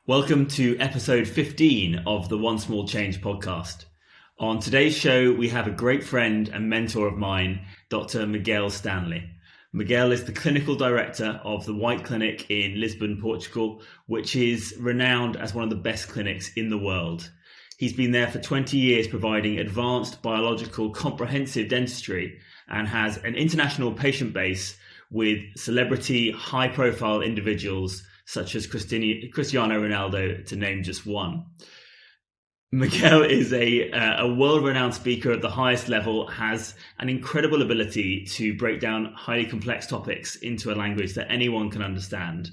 Welcome to episode 15 of the One Small Change podcast. On today's show, we have a great friend and mentor of mine, Dr. Miguel Stanley. Miguel is the clinical director of the White Clinic in Lisbon, Portugal, which is renowned as one of the best clinics in the world. He's been there for 20 years providing advanced biological comprehensive dentistry and has an international patient base with celebrity, high-profile individuals such as Cristiano Ronaldo, to name just one. Miguel is a world-renowned speaker at the highest level, has an incredible ability to break down highly complex topics into a language that anyone can understand.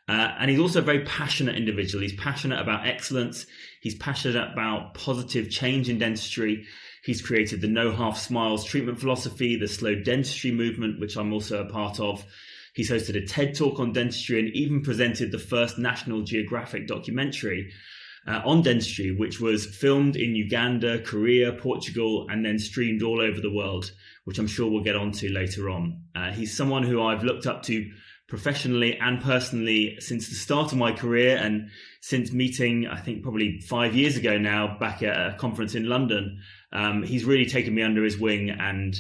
And he's also a very passionate individual. He's passionate about excellence. He's passionate about positive change in dentistry. He's created the No Half Smiles treatment philosophy, the slow dentistry movement, which I'm also a part of. He's hosted a TED Talk on dentistry and even presented the first National Geographic documentary on dentistry, which was filmed in Uganda, Korea, Portugal, and then streamed all over the world, which I'm sure we'll get onto later on. He's someone who I've looked up to professionally and personally since the start of my career, and since meeting, I think probably 5 years ago now, back at a conference in London. He's really taken me under his wing and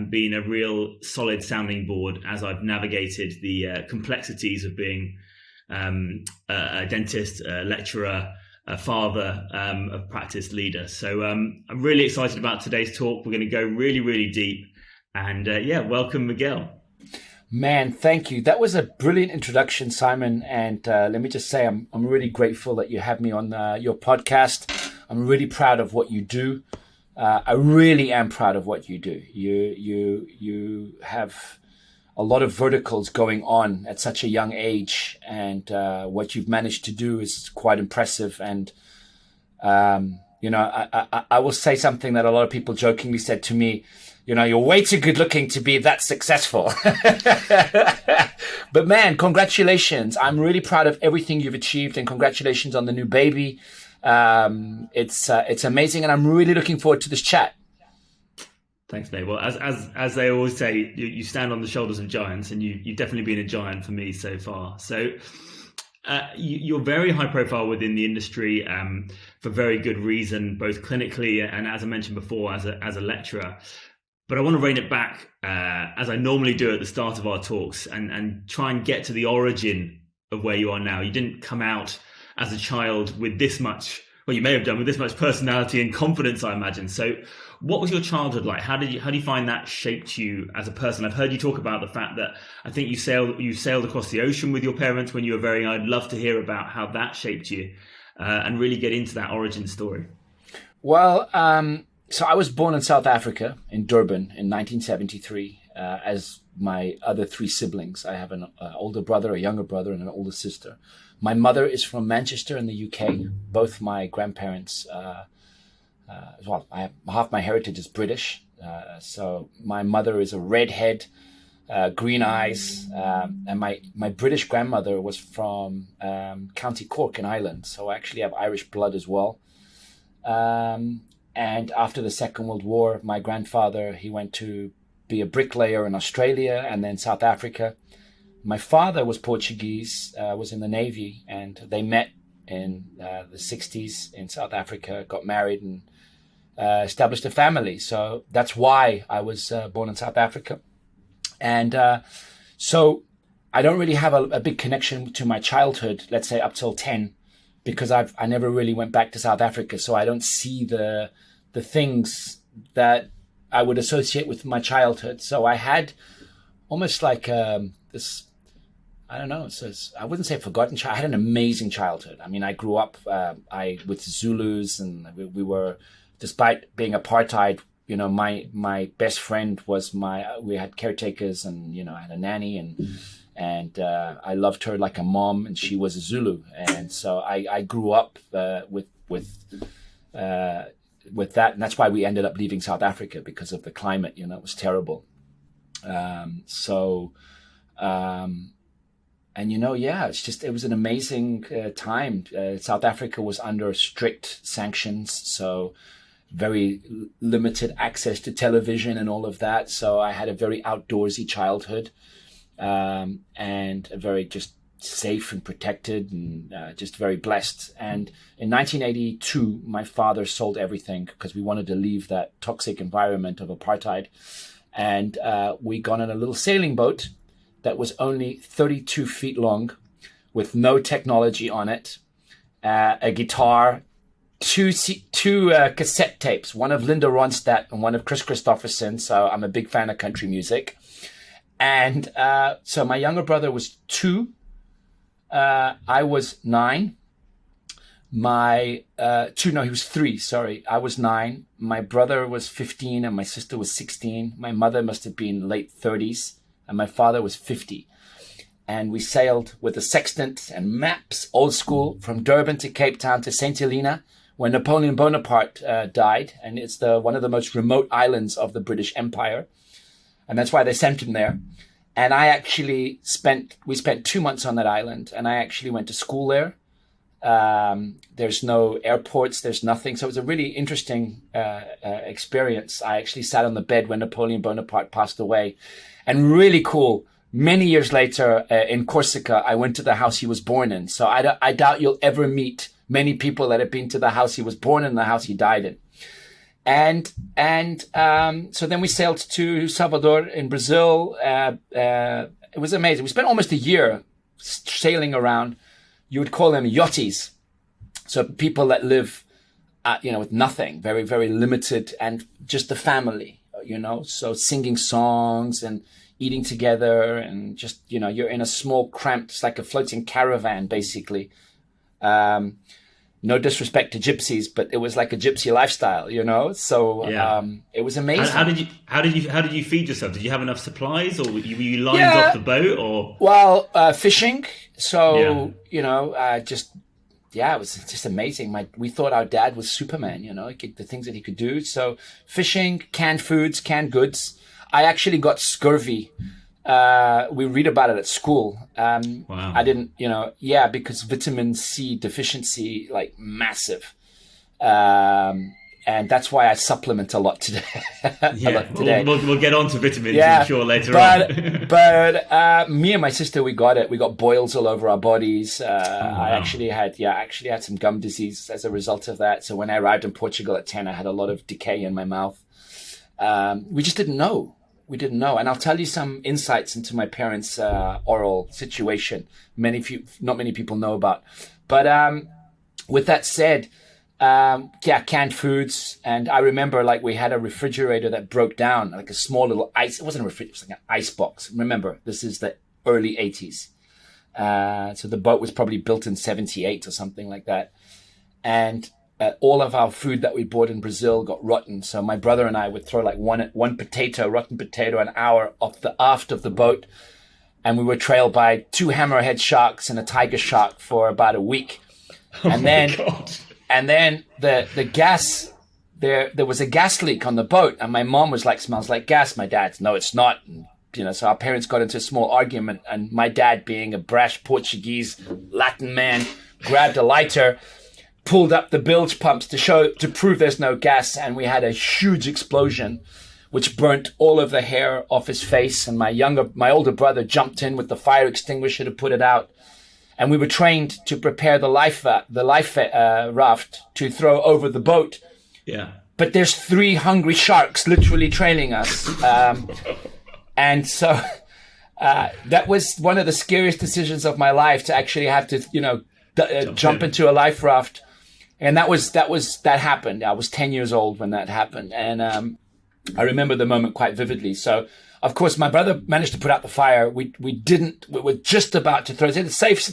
been a real solid sounding board as I've navigated the complexities of being a dentist, a lecturer, a father, a practice leader. So I'm really excited about today's talk. We're going to go really, really deep. And welcome, Miguel. Man, thank you. That was a brilliant introduction, Simon. And let me just say, I'm really grateful that you have me on your podcast. I'm really proud of what you do. I really am proud of what you do. You have a lot of verticals going on at such a young age, and what you've managed to do is quite impressive. And I will say something that a lot of people jokingly said to me. You're way too good looking to be that successful. But man, congratulations. I'm really proud of everything you've achieved, and congratulations on the new baby. It's amazing, and I'm really looking forward to this chat. Thanks, mate. Well, as they always say, you stand on the shoulders of giants, and you've definitely been a giant for me so far. So you're very high profile within the industry for very good reason, both clinically and, as I mentioned before, as a lecturer. But I want to rein it back, as I normally do at the start of our talks, and try and get to the origin of where you are now. You didn't come out as a child with this much, well, you may have done, with this much personality and confidence, I imagine. So what was your childhood like? How do you find that shaped you as a person? I've heard you talk about the fact that I think you sailed across the ocean with your parents when you were very young. I'd love to hear about how that shaped you and really get into that origin story. Well, so I was born in South Africa, in Durban, in 1973, as my other three siblings. I have an older brother, a younger brother, and an older sister. My mother is from Manchester in the UK. Both my grandparents, half my heritage is British. So my mother is a redhead, green eyes, and my British grandmother was from County Cork in Ireland. So I actually have Irish blood as well. And after the Second World War, my grandfather, he went to be a bricklayer in Australia and then South Africa. My father was Portuguese, was in the Navy, and they met in the 60s in South Africa, got married and established a family. So that's why I was born in South Africa. And so I don't really have a big connection to my childhood, let's say up till 10, because I never really went back to South Africa. So I don't see the things that I would associate with my childhood. So I had almost like this, I don't know, I wouldn't say forgotten child. I had an amazing childhood. I mean, I grew up with Zulus, and we were, despite being apartheid, my best friend was we had caretakers, and, I had a nanny, and I loved her like a mom, and she was a Zulu. And so I grew up with that, and that's why we ended up leaving South Africa, because of the climate. It was terrible. It was an amazing time. South Africa was under strict sanctions, so very limited access to television and all of that. So I had a very outdoorsy childhood, and a very just safe and protected and just very blessed. And in 1982, my father sold everything because we wanted to leave that toxic environment of apartheid. And we got on a little sailing boat that was only 32 feet long with no technology on it, a guitar, two cassette tapes, one of Linda Ronstadt and one of Chris Christopherson. So I'm a big fan of country music. And so my younger brother was 2. I was 9. He was 3, sorry. I was 9. My brother was 15 and my sister was 16. My mother must have been late 30s and my father was 50. And we sailed with a sextant and maps, old school, from Durban to Cape Town to St. Helena, where Napoleon Bonaparte died. And it's one of the most remote islands of the British Empire. And that's why they sent him there. And we spent 2 months on that island, and I actually went to school there. There's no airports, there's nothing. So it was a really interesting experience. I actually sat on the bed when Napoleon Bonaparte passed away. And really cool, many years later in Corsica, I went to the house he was born in. So I doubt you'll ever meet many people that have been to the house he was born in, the house he died in. And so then we sailed to Salvador in Brazil. It was amazing. We spent almost a year sailing around. You would call them yachties. So people that live, with nothing, very, very limited, and just the family, so singing songs and eating together and just, you're in a small cramped, it's like a floating caravan, basically. No disrespect to gypsies, but it was like a gypsy lifestyle, So it was amazing. How did you feed yourself? Did you have enough supplies, or were you lined off the boat, or? Well, fishing. So it was just amazing. We thought our dad was Superman, the things that he could do. So fishing, canned foods, canned goods. I actually got scurvy. We read about it at school. Wow. I didn't, because vitamin C deficiency, like massive. And that's why I supplement a lot today. We'll get on to vitamins, I'm sure, later on. But me and my sister, we got it. We got boils all over our bodies. Wow. I actually had some gum disease as a result of that. So when I arrived in Portugal at 10, I had a lot of decay in my mouth. We just didn't know. We didn't know. And I'll tell you some insights into my parents' oral situation. Not many people know about. But with that said, canned foods. And I remember we had a refrigerator that broke down, like a small little ice. It wasn't a refrigerator, it was like an ice box. Remember, this is the early 80s. So the boat was probably built in 78 or something like that. And all of our food that we bought in Brazil got rotten. So my brother and I would throw one rotten potato an hour off the aft of the boat. And we were trailed by 2 hammerhead sharks and a tiger shark for about a week. And then the gas, there was a gas leak on the boat. And my mom was like, smells like gas. My dad's, no, it's not. And, so our parents got into a small argument. And my dad, being a brash Portuguese Latin man, grabbed a lighter, pulled up the bilge pumps to prove there's no gas, and we had a huge explosion which burnt all of the hair off his face. And my older brother jumped in with the fire extinguisher to put it out. And we were trained to prepare the life raft to throw over the boat. Yeah. But there's 3 hungry sharks literally trailing us. And so that was one of the scariest decisions of my life, to actually have to, jump into a life raft. And that happened. I was 10 years old when that happened. And I remember the moment quite vividly. So, of course, my brother managed to put out the fire. We were just about to throw it in. It's safe.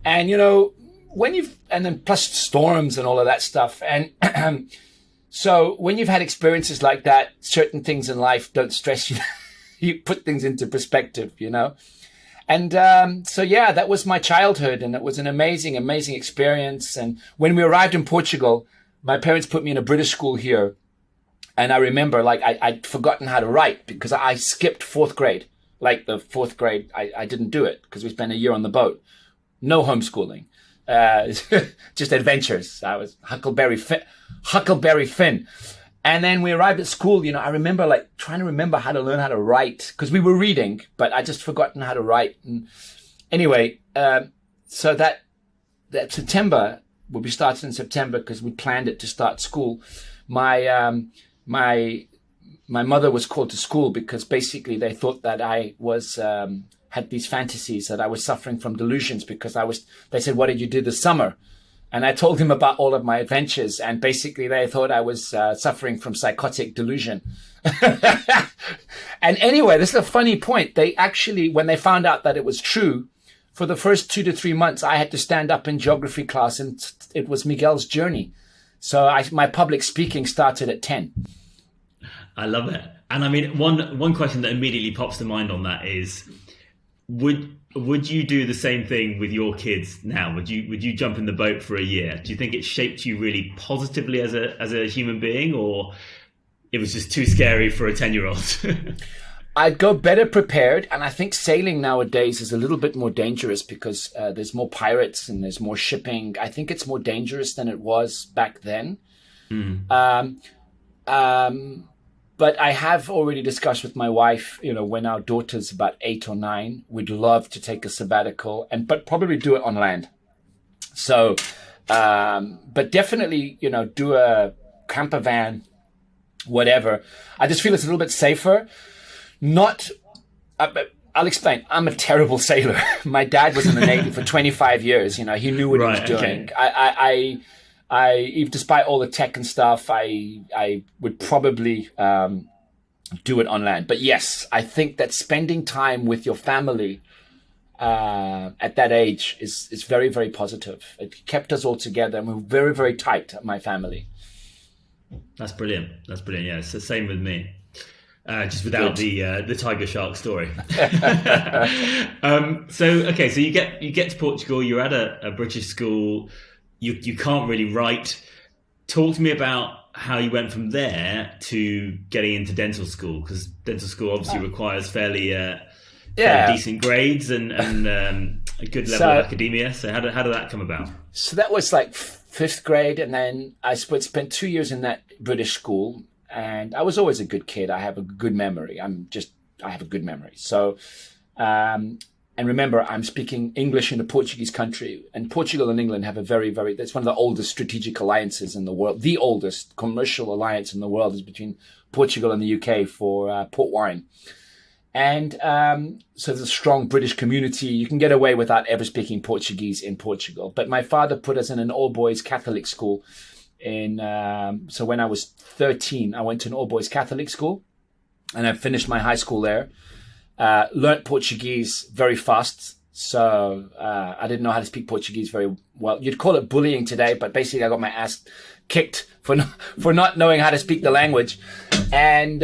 And, and then plus storms and all of that stuff. And so when you've had experiences like that, certain things in life don't stress you. You put things into perspective, And that was my childhood, and it was an amazing, amazing experience. And when we arrived in Portugal, my parents put me in a British school here. And I remember, I'd forgotten how to write because I skipped 4th grade. The 4th grade, I didn't do it because we spent a year on the boat. No homeschooling. Just adventures. I was Huckleberry Finn. And then we arrived at school. I remember like trying to remember how to learn how to write, because we were reading, but I just forgotten how to write. And anyway, so that September, we'll be starting in September because we planned it to start school. My mother was called to school because basically they thought that I was had these fantasies, that I was suffering from delusions because they said, what did you do this summer? And I told him about all of my adventures, and basically they thought I was suffering from psychotic delusion. And anyway, this is a funny point. They actually, when they found out that it was true, for the first 2 to 3 months, I had to stand up in geography class, and it was Miguel's journey. So my public speaking started at 10. I love it. And I mean, one question that immediately pops to mind on that is, would you do the same thing with your kids now? Would you jump in the boat for a year? Do you think it shaped you really positively as a human being, or it was just too scary for a 10-year-old? I'd go better prepared, and I think sailing nowadays is a little bit more dangerous because there's more pirates and there's more shipping. I think it's more dangerous than it was back then. But I have already discussed with my wife, when our daughter's about 8 or 9, we'd love to take a sabbatical, but probably do it on land. So, but definitely, do a camper van, whatever. I just feel it's a little bit safer. I'll explain. I'm a terrible sailor. My dad was in the Navy for 25 years. He knew what he was doing. Okay. I despite all the tech and stuff, I would probably do it on land. But yes, I think that spending time with your family at that age is very, very positive. It kept us all together, and we're very, very tight, my family. That's brilliant. Yeah, it's the same with me. Just without the tiger shark story. So you get to Portugal. You're at a British school. You can't really write. Talk to me about how you went from there to getting into dental school, because dental school obviously requires fairly decent grades and a good level of academia. So how did that come about? So that was like 5th grade, and then I spent 2 years in that British school. And I was always a good kid. I have a good memory. I have a good memory. So, and remember, I'm speaking English in a Portuguese country, and Portugal and England have a very, very, that's one of the oldest strategic alliances in the world. The oldest commercial alliance in the world is between Portugal and the UK for port wine. And so there's a strong British community. You can get away without ever speaking Portuguese in Portugal. But my father put us in an all-boys Catholic school. So when I was 13, I went to an all-boys Catholic school, and I finished my high school there. Learned Portuguese very fast, so I didn't know how to speak Portuguese very well. You'd call it bullying today, but basically I got my ass kicked for not knowing how to speak the language. And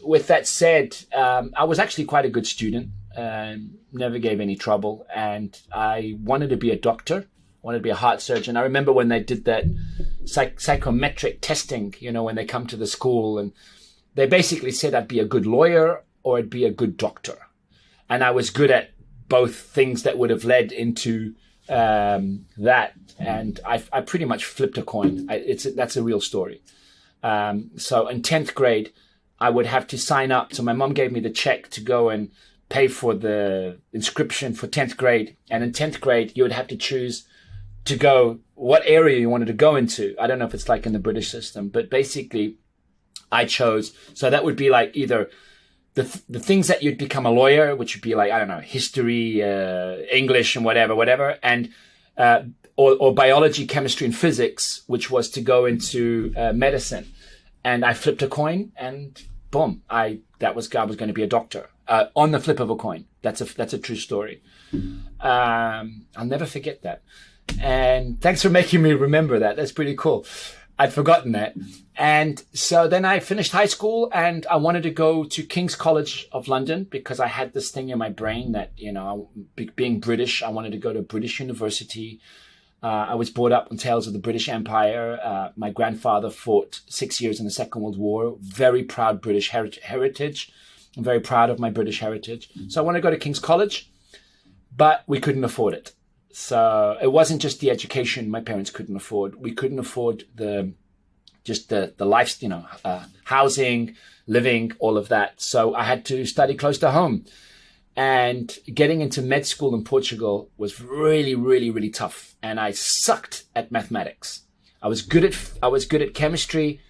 with that said, I was actually quite a good student, never gave any trouble, and I wanted to be a doctor. Wanted to be a heart surgeon. I remember when they did that psychometric testing, when they come to the school, and they basically said I'd be a good lawyer or I'd be a good doctor. And I was good at both things that would have led into that. And I pretty much flipped a coin. That's a real story. So in 10th grade, I would have to sign up. So my mom gave me the check to go and pay for the inscription for 10th grade. And in 10th grade, you would have to choose to go what area you wanted to go into. I don't know if it's like in the British system, but basically I chose. So that would be like either the things that you'd become a lawyer, which would be like, I don't know, history, English and whatever. And, or biology, chemistry and physics, which was to go into medicine. And I flipped a coin, and boom, I was going to be a doctor, on the flip of a coin. That's a true story. I'll never forget that. And thanks for making me remember that. That's pretty cool. I'd forgotten that. And so then I finished high school, and I wanted to go to King's College of London because I had this thing in my brain that, being British, I wanted to go to British University. I was brought up on tales of the British Empire. My grandfather fought 6 years in the Second World War. Very proud British heritage. I'm very proud of my British heritage. So I wanted to go to King's College, but we couldn't afford it. So it wasn't just the education my parents couldn't afford. We couldn't afford the just the life, housing, living, all of that. So I had to study close to home. And getting into med school in Portugal was really, really, really tough. And I sucked at mathematics. I was good at chemistry.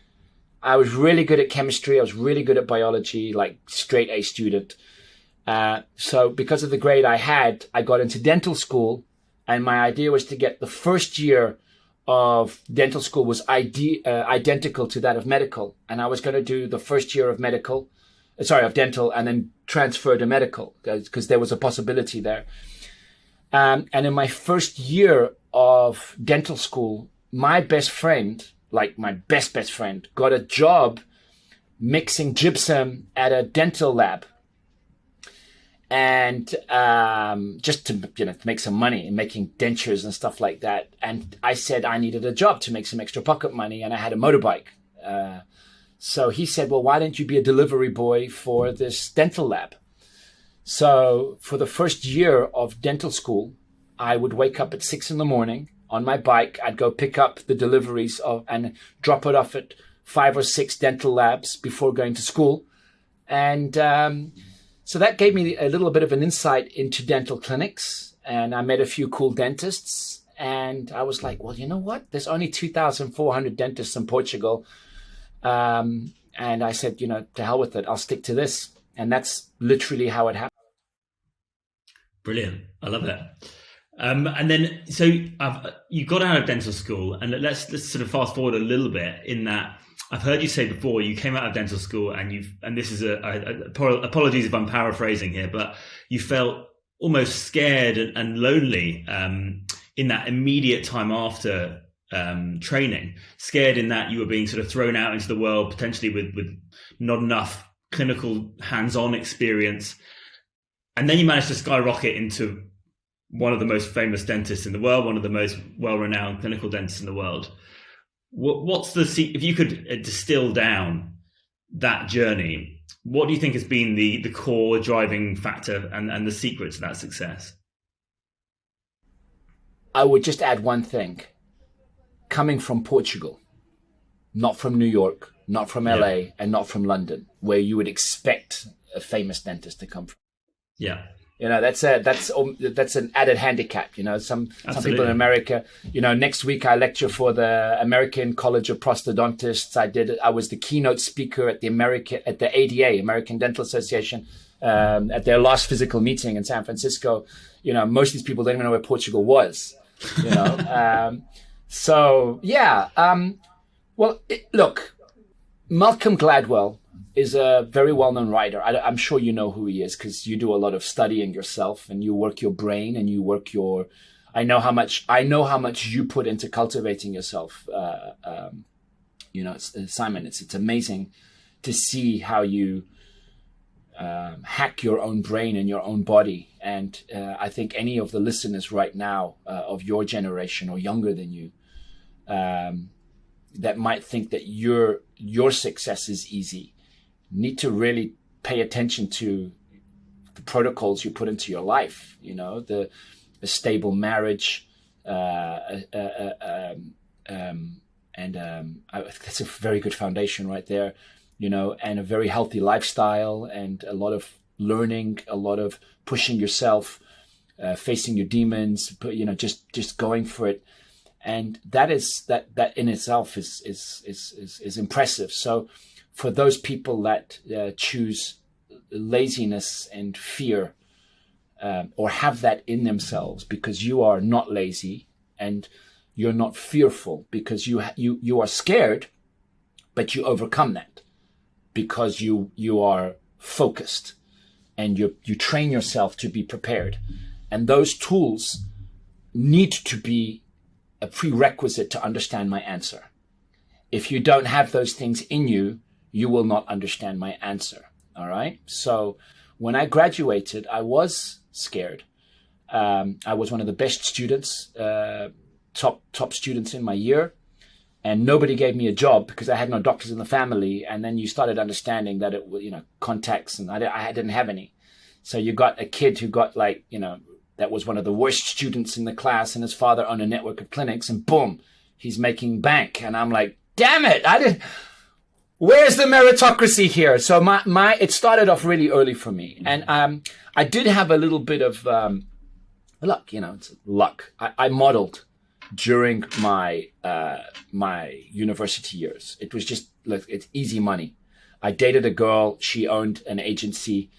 I was really good at chemistry. I was really good at biology, like straight A student. So because of the grade I had, I got into dental school, and my idea was to get the first year of dental school was identical to that of medical. And I was going to do the first year of dental, and then transfer to medical because there was a possibility there. And in my first year of dental school, my best friend, like my best friend, got a job mixing gypsum at a dental lab. And just to make some money and making dentures and stuff like that. And I said I needed a job to make some extra pocket money, and I had a motorbike. So he said, well, why don't you be a delivery boy for this dental lab? So for the first year of dental school, I would wake up at 6 a.m. on my bike. I'd go pick up the deliveries and drop it off at 5 or 6 dental labs before going to school. And so that gave me a little bit of an insight into dental clinics. And I met a few cool dentists. And I was like, well, you know what? There's only 2,400 dentists in Portugal. And I said, to hell with it. I'll stick to this. And that's literally how it happened. Brilliant. I love it. And then, so you got out of dental school, and let's sort of fast forward a little bit in that I've heard you say before you came out of dental school and this is apologies if I'm paraphrasing here, but you felt almost scared and lonely in that immediate time after training, scared in that you were being sort of thrown out into the world potentially with not enough clinical hands-on experience, and then you managed to skyrocket into one of the most famous dentists in the world, one of the most well-renowned clinical dentists in the world. What's if you could distill down that journey, what do you think has been the core driving factor and the secret to that success? I would just add one thing. Coming from Portugal, not from New York, not from LA, and not from London, where you would expect a famous dentist to come from. Yeah. That's an added handicap. Some people in America, next week I lecture for the American College of Prosthodontists. I was the keynote speaker at the ADA, American Dental Association, at their last physical meeting in San Francisco. Most of these people don't even know where Portugal was, look, Malcolm Gladwell is a very well-known writer. I'm sure you know who he is because you do a lot of studying yourself and you work your brain and you work your. I know how much you put into cultivating yourself. Simon, it's amazing to see how you hack your own brain and your own body. And I think any of the listeners right now of your generation or younger than you that might think that your success is easy need to really pay attention to the protocols you put into your life, the stable marriage, and that's a very good foundation right there, and a very healthy lifestyle and a lot of learning, a lot of pushing yourself, facing your demons, but just going for it. And that in itself is impressive. So for those people that choose laziness and fear, or have that in themselves, because you are not lazy and you're not fearful, because you are scared, but you overcome that because you are focused and you train yourself to be prepared. And those tools need to be a prerequisite to understand my answer. If you don't have those things in you, you will not understand my answer. All right. So when I graduated, I was scared. I was one of the best students, top students in my year, and nobody gave me a job because I had no doctors in the family. And then you started understanding that it was, contacts, and I didn't have any. So you got a kid who got that was one of the worst students in the class, and his father owned a network of clinics, and boom, he's making bank. And I'm like, damn it. Where's the meritocracy here? So it started off really early for me. And I did have a little bit of luck, it's luck. I modeled during my university years. It was just like, it's easy money. I dated a girl, she owned an agency,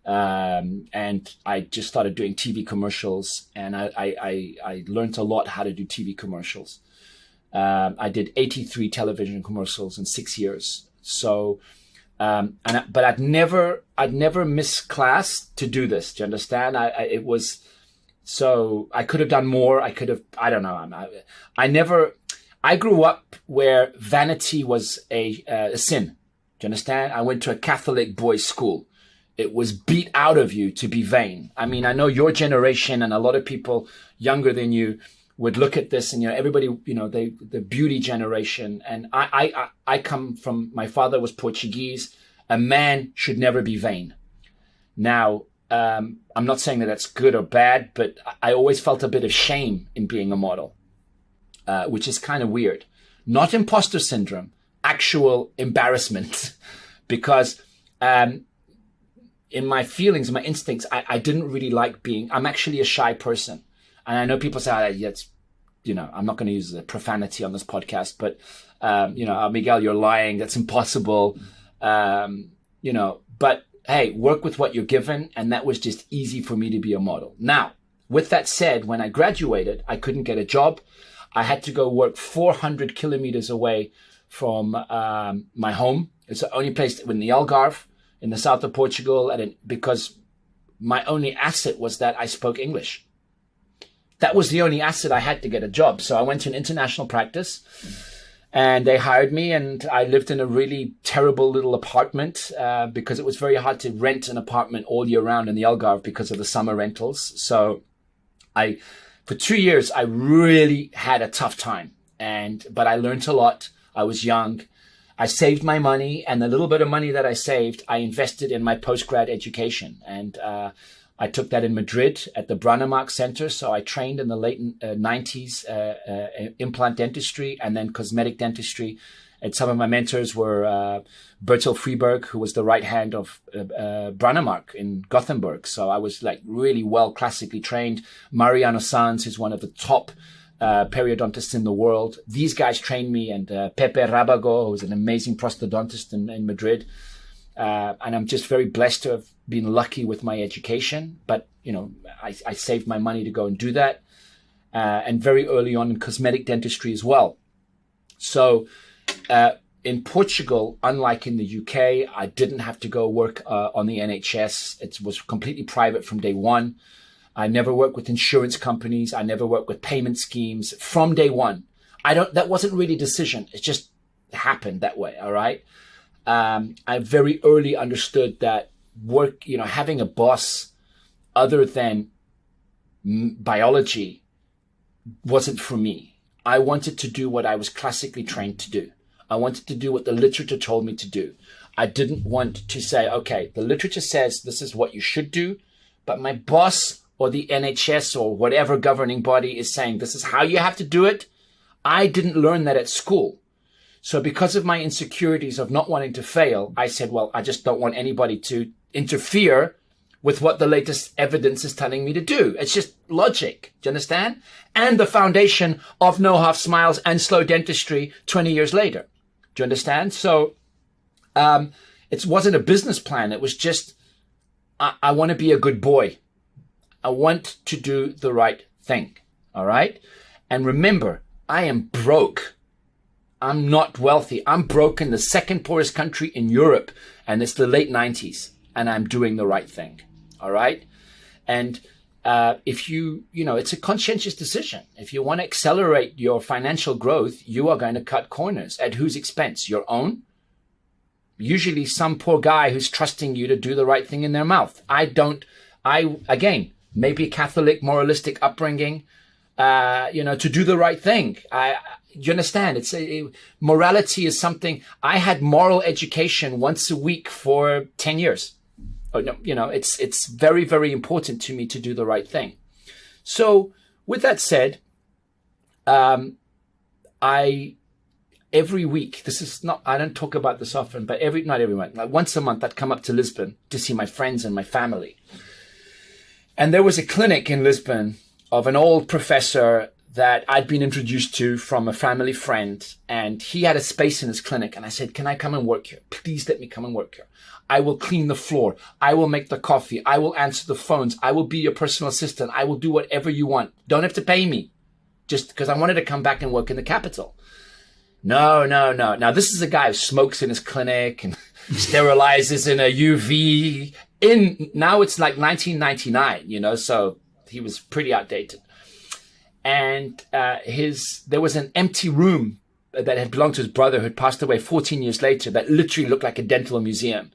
and I just started doing TV commercials, and I learned a lot how to do TV commercials. I did 83 television commercials in 6 years. So, but I'd never missed class to do this. Do you understand? So I could have done more. I don't know. I grew up where vanity was a sin. Do you understand? I went to a Catholic boys' school. It was beat out of you to be vain. I mean, I know your generation and a lot of people younger than you would look at this and, everybody, the beauty generation. And I come from, my father was Portuguese. A man should never be vain. Now, I'm not saying that that's good or bad, but I always felt a bit of shame in being a model, which is kind of weird. Not imposter syndrome, actual embarrassment, because in my feelings, my instincts, I didn't really like I'm actually a shy person. And I know people say, I'm not going to use the profanity on this podcast, but, Miguel, you're lying. That's impossible. But hey, work with what you're given. And that was just easy for me to be a model. Now, with that said, when I graduated, I couldn't get a job. I had to go work 400 kilometers away from my home. It's the only place in the Algarve, in the south of Portugal, because my only asset was that I spoke English. That was the only asset I had to get a job. So I went to an international practice and they hired me, and I lived in a really terrible little apartment because it was very hard to rent an apartment all year round in the Algarve because of the summer rentals. So for 2 years, I really had a tough time, but I learned a lot. I was young. I saved my money, and the little bit of money that I saved, I invested in my postgrad education. And I took that in Madrid at the Brannemark Center. So I trained in the late 90s, implant dentistry and then cosmetic dentistry. And some of my mentors were Bertil Freeberg, who was the right hand of Brannemark in Gothenburg. So I was like really well classically trained. Mariano Sanz, who's one of the top periodontists in the world. These guys trained me, and Pepe Rabago, who was an amazing prosthodontist in Madrid. And I'm just very blessed to have been lucky with my education. But, I saved my money to go and do that. And very early on in cosmetic dentistry as well. So in Portugal, unlike in the UK, I didn't have to go work on the NHS. It was completely private from day one. I never worked with insurance companies. I never worked with payment schemes from day one. That wasn't really a decision. It just happened that way. All right. I very early understood that having a boss other than biology wasn't for me. I wanted to do what I was classically trained to do. I wanted to do what the literature told me to do. I didn't want to say, okay, the literature says this is what you should do, but my boss or the NHS or whatever governing body is saying this is how you have to do it. I didn't learn that at school. So because of my insecurities of not wanting to fail, I said, well, I just don't want anybody to interfere with what the latest evidence is telling me to do. It's just logic. Do you understand? And the foundation of no half smiles and slow dentistry 20 years later. Do you understand? So it wasn't a business plan. It was just, I want to be a good boy. I want to do the right thing. All right. And remember, I am broke. I'm not wealthy. I'm broke in the second poorest country in Europe. And it's the late 90s. And I'm doing the right thing. All right. And if it's a conscientious decision. If you want to accelerate your financial growth, you are going to cut corners. At whose expense? Your own? Usually some poor guy who's trusting you to do the right thing in their mouth. Again, maybe Catholic moralistic upbringing, to do the right thing. You understand? Morality is something. I had moral education once a week for 10 years. It's very, very important to me to do the right thing. So with that said, I every week, this is not, I don't talk about this often, but not every month, like once a month, I'd come up to Lisbon to see my friends and my family. And there was a clinic in Lisbon of an old professor that I'd been introduced to from a family friend. And he had a space in his clinic. And I said, can I come and work here? Please let me come and work here. I will clean the floor. I will make the coffee. I will answer the phones. I will be your personal assistant. I will do whatever you want. Don't have to pay me. Just because I wanted to come back and work in the capital. No. Now, this is a guy who smokes in his clinic and sterilizes in a UV. Now it's like 1999, so he was pretty outdated. And there was an empty room that had belonged to his brother who had passed away 14 years later that literally looked like a dental museum.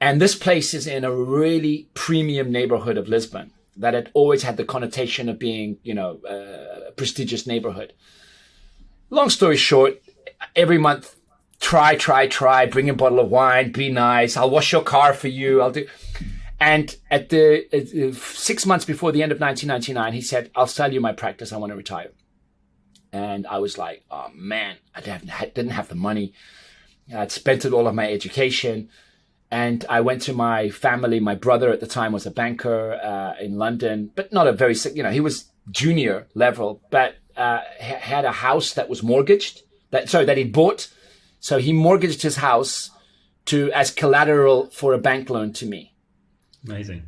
And this place is in a really premium neighborhood of Lisbon that had always had the connotation of being, a prestigious neighborhood. Long story short, every month, try, bring a bottle of wine, be nice. I'll wash your car for you. I'll do. And at the 6 months before the end of 1999, he said, I'll sell you my practice. I want to retire. And I was like, oh man, I didn't have the money. I'd spent all of my education. And I went to my family. My brother at the time was a banker in London, but not a very, he was junior level, but had a house that was mortgaged, that he'd bought. So he mortgaged his house as collateral for a bank loan to me. Amazing.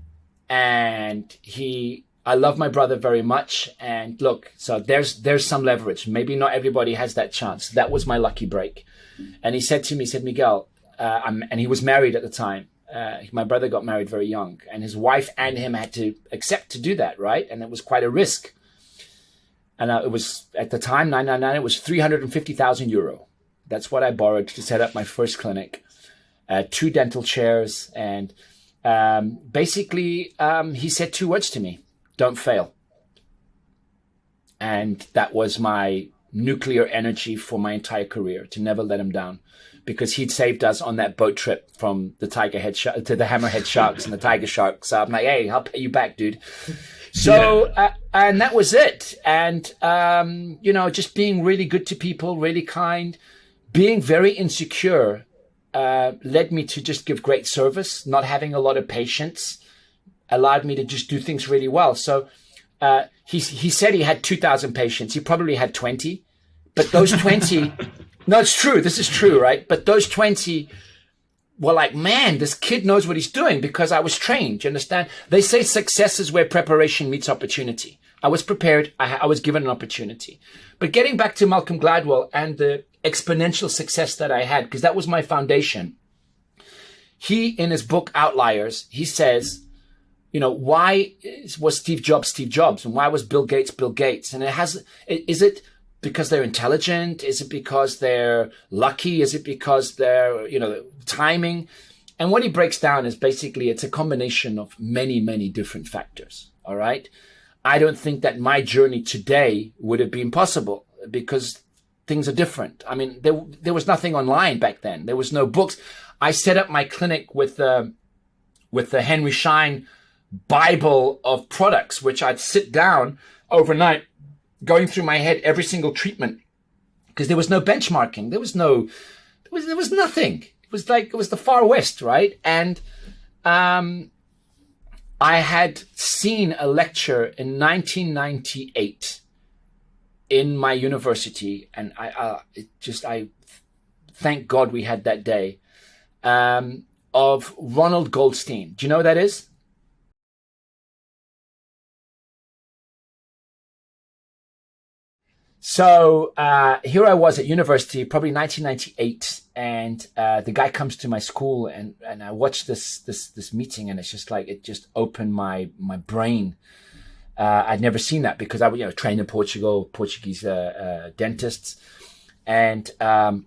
And I love my brother very much. And look, so there's some leverage. Maybe not everybody has that chance. That was my lucky break. And he said to me, Miguel, and he was married at the time. My brother got married very young, and his wife and him had to accept to do that, right? And it was quite a risk. And it was, at the time, 999, it was 350,000 euro. That's what I borrowed to set up my first clinic. 2 dental chairs. And basically, he said 2 words to me: don't fail. And that was my nuclear energy for my entire career, to never let him down, because he'd saved us on that boat trip from the to the hammerhead sharks and the tiger sharks. So I'm like, hey, I'll pay you back, dude. So, and that was it. And, just being really good to people, really kind, being very insecure, led me to just give great service. Not having a lot of patience allowed me to just do things really well. So, he said he had 2,000 patients. He probably had 20, but those 20, no, it's true. This is true, right? But those 20 were like, man, this kid knows what he's doing, because I was trained. You understand? They say success is where preparation meets opportunity. I was prepared. I was given an opportunity. But getting back to Malcolm Gladwell and the exponential success that I had, because that was my foundation. He, in his book Outliers, he says, why was Steve Jobs, and why was Bill Gates? And is it because they're intelligent? Is it because they're lucky? Is it because they're, timing? And what he breaks down is basically it's a combination of many, many different factors. All right. I don't think that my journey today would have been possible, because things are different. I mean, there was nothing online back then. There was no books. I set up my clinic with the Henry Schein Bible of products, which I'd sit down overnight going through my head every single treatment, because there was no benchmarking. There was nothing. It was the Far West, right? And I had seen a lecture in 1998 in my university, and I thank God we had that day, of Ronald Goldstein. Do you know who that is? So here I was at university, probably 1998, and the guy comes to my school, and I watched this meeting, and it's just like, it just opened my brain. I'd never seen that, because I was trained in Portugal, Portuguese dentists, and I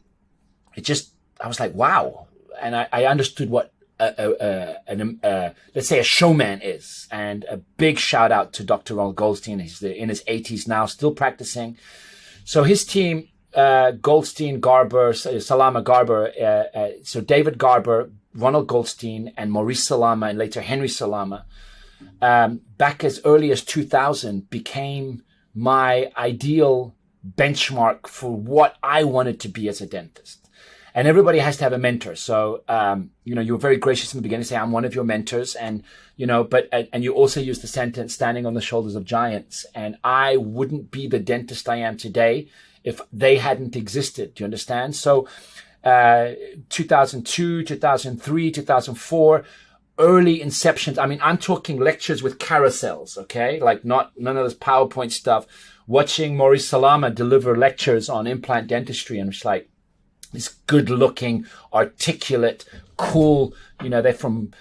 was like, wow, and I understood what let's say a showman is. And a big shout out to Dr. Ronald Goldstein. He's in his 80s now, still practicing. So his team, Goldstein, Garber, Salama, Garber, so David Garber, Ronald Goldstein, and Maurice Salama, and later Henry Salama, back as early as 2000, became my ideal benchmark for what I wanted to be as a dentist. And everybody has to have a mentor. So, you were very gracious in the beginning, say, I'm one of your mentors. And, and you also use the sentence, standing on the shoulders of giants. And I wouldn't be the dentist I am today if they hadn't existed. Do you understand? So, 2002, 2003, 2004, early Inceptions. I mean, I'm talking lectures with carousels, okay? Like none of this PowerPoint stuff. Watching Maurice Salama deliver lectures on implant dentistry, and it's like, this good-looking, articulate, cool. They're from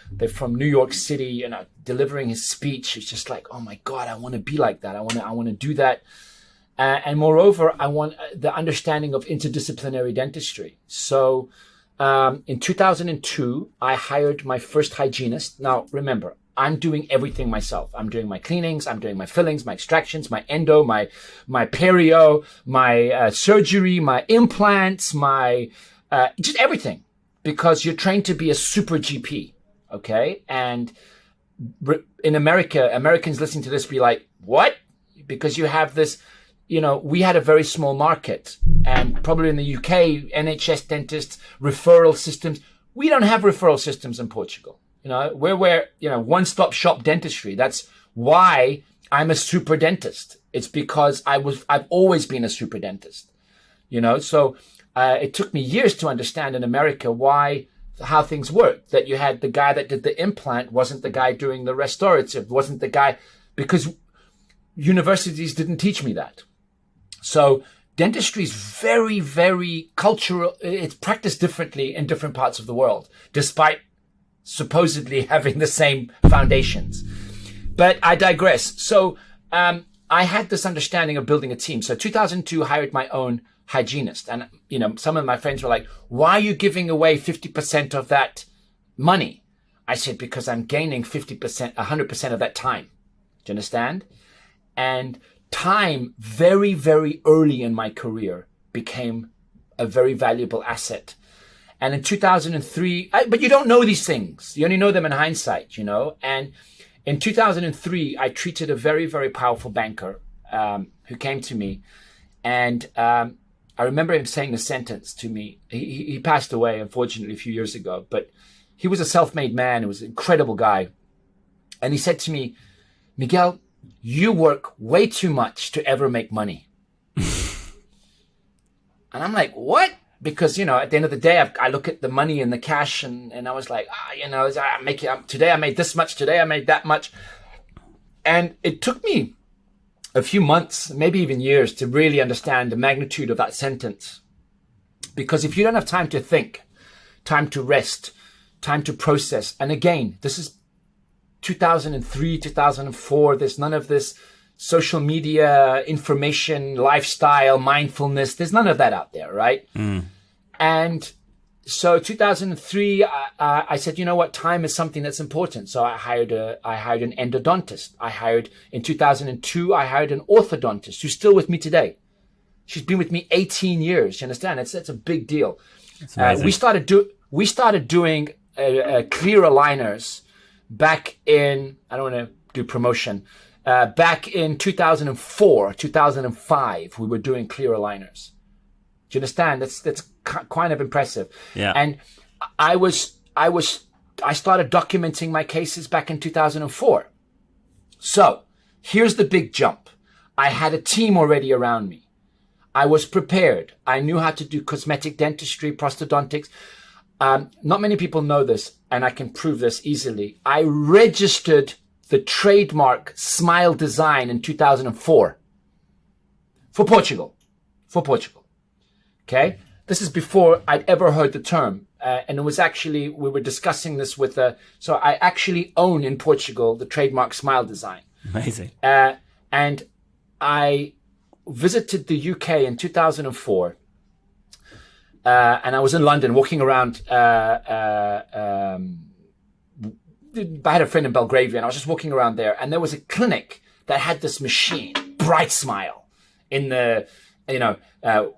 New York City, delivering his speech. It's just like, oh my God, I want to be like that. I want to do that. And moreover, I want the understanding of interdisciplinary dentistry. So, in 2002, I hired my first hygienist. Now, remember, I'm doing everything myself. I'm doing my cleanings, I'm doing my fillings, my extractions, my endo, my perio, my surgery, my implants, my just everything, because you're trained to be a super GP, okay? And in America, Americans listening to this be like, what? Because you have this, we had a very small market, and probably in the UK, NHS dentists, referral systems. We don't have referral systems in Portugal. We're one-stop shop dentistry. That's why I'm a super dentist. It's because I've always been a super dentist, So it took me years to understand in America how things work. That you had the guy that did the implant wasn't the guy doing the restorative, wasn't the guy, because universities didn't teach me that. So dentistry is very, very cultural. It's practiced differently in different parts of the world, despite supposedly having the same foundations. But I digress. So I had this understanding of building a team. So 2002, I hired my own hygienist. And, some of my friends were like, why are you giving away 50% of that money? I said, because I'm gaining 50%, 100% of that time. Do you understand? And time, very, very early in my career, became a very valuable asset. And in 2003, but you don't know these things. You only know them in hindsight, And in 2003, I treated a very, very powerful banker who came to me. And I remember him saying a sentence to me. He passed away, unfortunately, a few years ago. But he was a self-made man. He was an incredible guy. And he said to me, Miguel, you work way too much to ever make money. And I'm like, what? Because, at the end of the day, I look at the money and the cash and I was like, today I made this much, today I made that much. And it took me a few months, maybe even years, to really understand the magnitude of that sentence. Because if you don't have time to think, time to rest, time to process, and again, this is 2003, 2004, there's none of this social media, information, lifestyle, mindfulness. There's none of that out there, right? And so 2003, I said, you know what? Time is something that's important. So I hired an endodontist. In 2002, I hired an orthodontist who's still with me today. She's been with me 18 years. You understand? That's a big deal. We started doing clear aligners back in, I don't want to do promotion, back in 2004, 2005, we were doing clear aligners. Do you understand? That's kind of impressive. Yeah. And I started documenting my cases back in 2004. So here's the big jump. I had a team already around me. I was prepared. I knew how to do cosmetic dentistry, prosthodontics. Not many people know this, and I can prove this easily. I registered the trademark Smile design in 2004 for Portugal. Okay? This is before I'd ever heard the term. And it was actually, we were discussing this so I actually own in Portugal the trademark Smile design. Amazing. And I visited the UK in 2004. And I was in London walking around. I had a friend in Belgravia, and I was just walking around there. And there was a clinic that had this machine, Bright Smile, in the,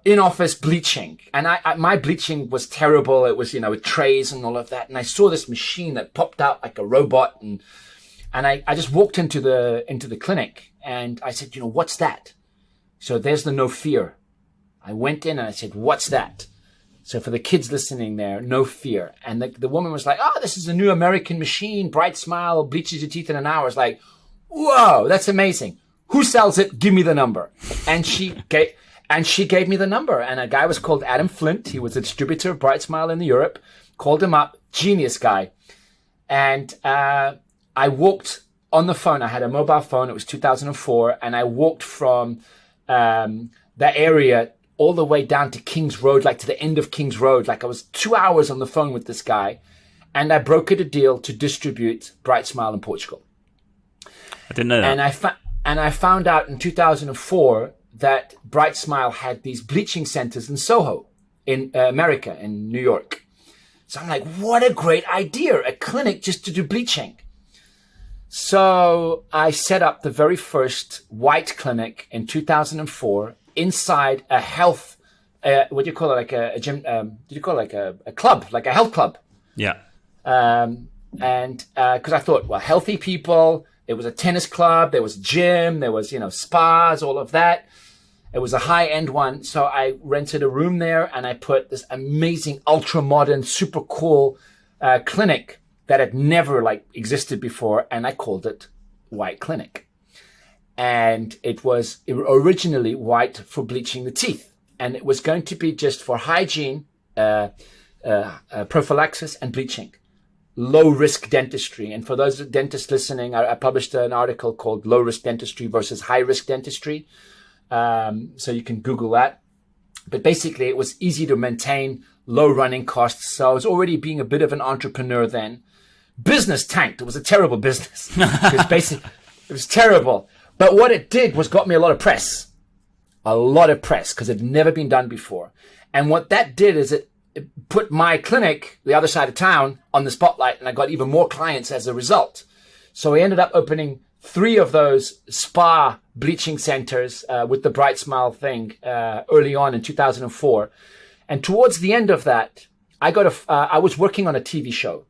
in-office bleaching. And my bleaching was terrible. It was, with trays and all of that. And I saw this machine that popped out like a robot. And I just walked into the clinic, and I said, what's that? So there's the no fear I went in and I said, "What's that?" So for the kids listening there, no fear. And the woman was like, "Oh, this is a new American machine, bright smile, bleaches your teeth in an hour." I was like, "Whoa, that's amazing. Who sells it? Give me the number." And she gave me the number. And a guy was called Adam Flint. He was a distributor of Bright Smile in Europe. Called him up, genius guy. And I walked on the phone. I had a mobile phone. It was 2004. And I walked from that area all the way down to King's Road, like to the end of King's Road. Like I was 2 hours on the phone with this guy. And I brokered a deal to distribute Bright Smile in Portugal. I didn't know that. And I found out in 2004 that Bright Smile had these bleaching centers in Soho, in America, in New York. So I'm like, what a great idea, a clinic just to do bleaching. So I set up the very first white clinic in 2004 inside a health, what do you call it, like a gym, did you call it like a club, like a health club? Yeah. And because I thought, well, healthy people, it was a tennis club, there was a gym, there was, spas, all of that. It was a high-end one. So I rented a room there and I put this amazing, ultra-modern, super cool clinic that had never existed before. And I called it White Clinic. And it was originally white for bleaching the teeth. And it was going to be just for hygiene, prophylaxis and bleaching. Low-risk dentistry. And for those dentists listening, I published an article called Low-Risk Dentistry versus High-Risk Dentistry. So you can Google that. But basically, it was easy to maintain, low running costs. So I was already being a bit of an entrepreneur then. Business tanked. It was a terrible business. It was terrible. But what it did was got me a lot of press. A lot of press, because it had never been done before. And what that did is it put my clinic, the other side of town, on the spotlight, and I got even more clients as a result. So I ended up opening 3 of those spa bleaching centers with the Bright Smile thing early on in 2004. And towards the end of that, I was working on a TV show.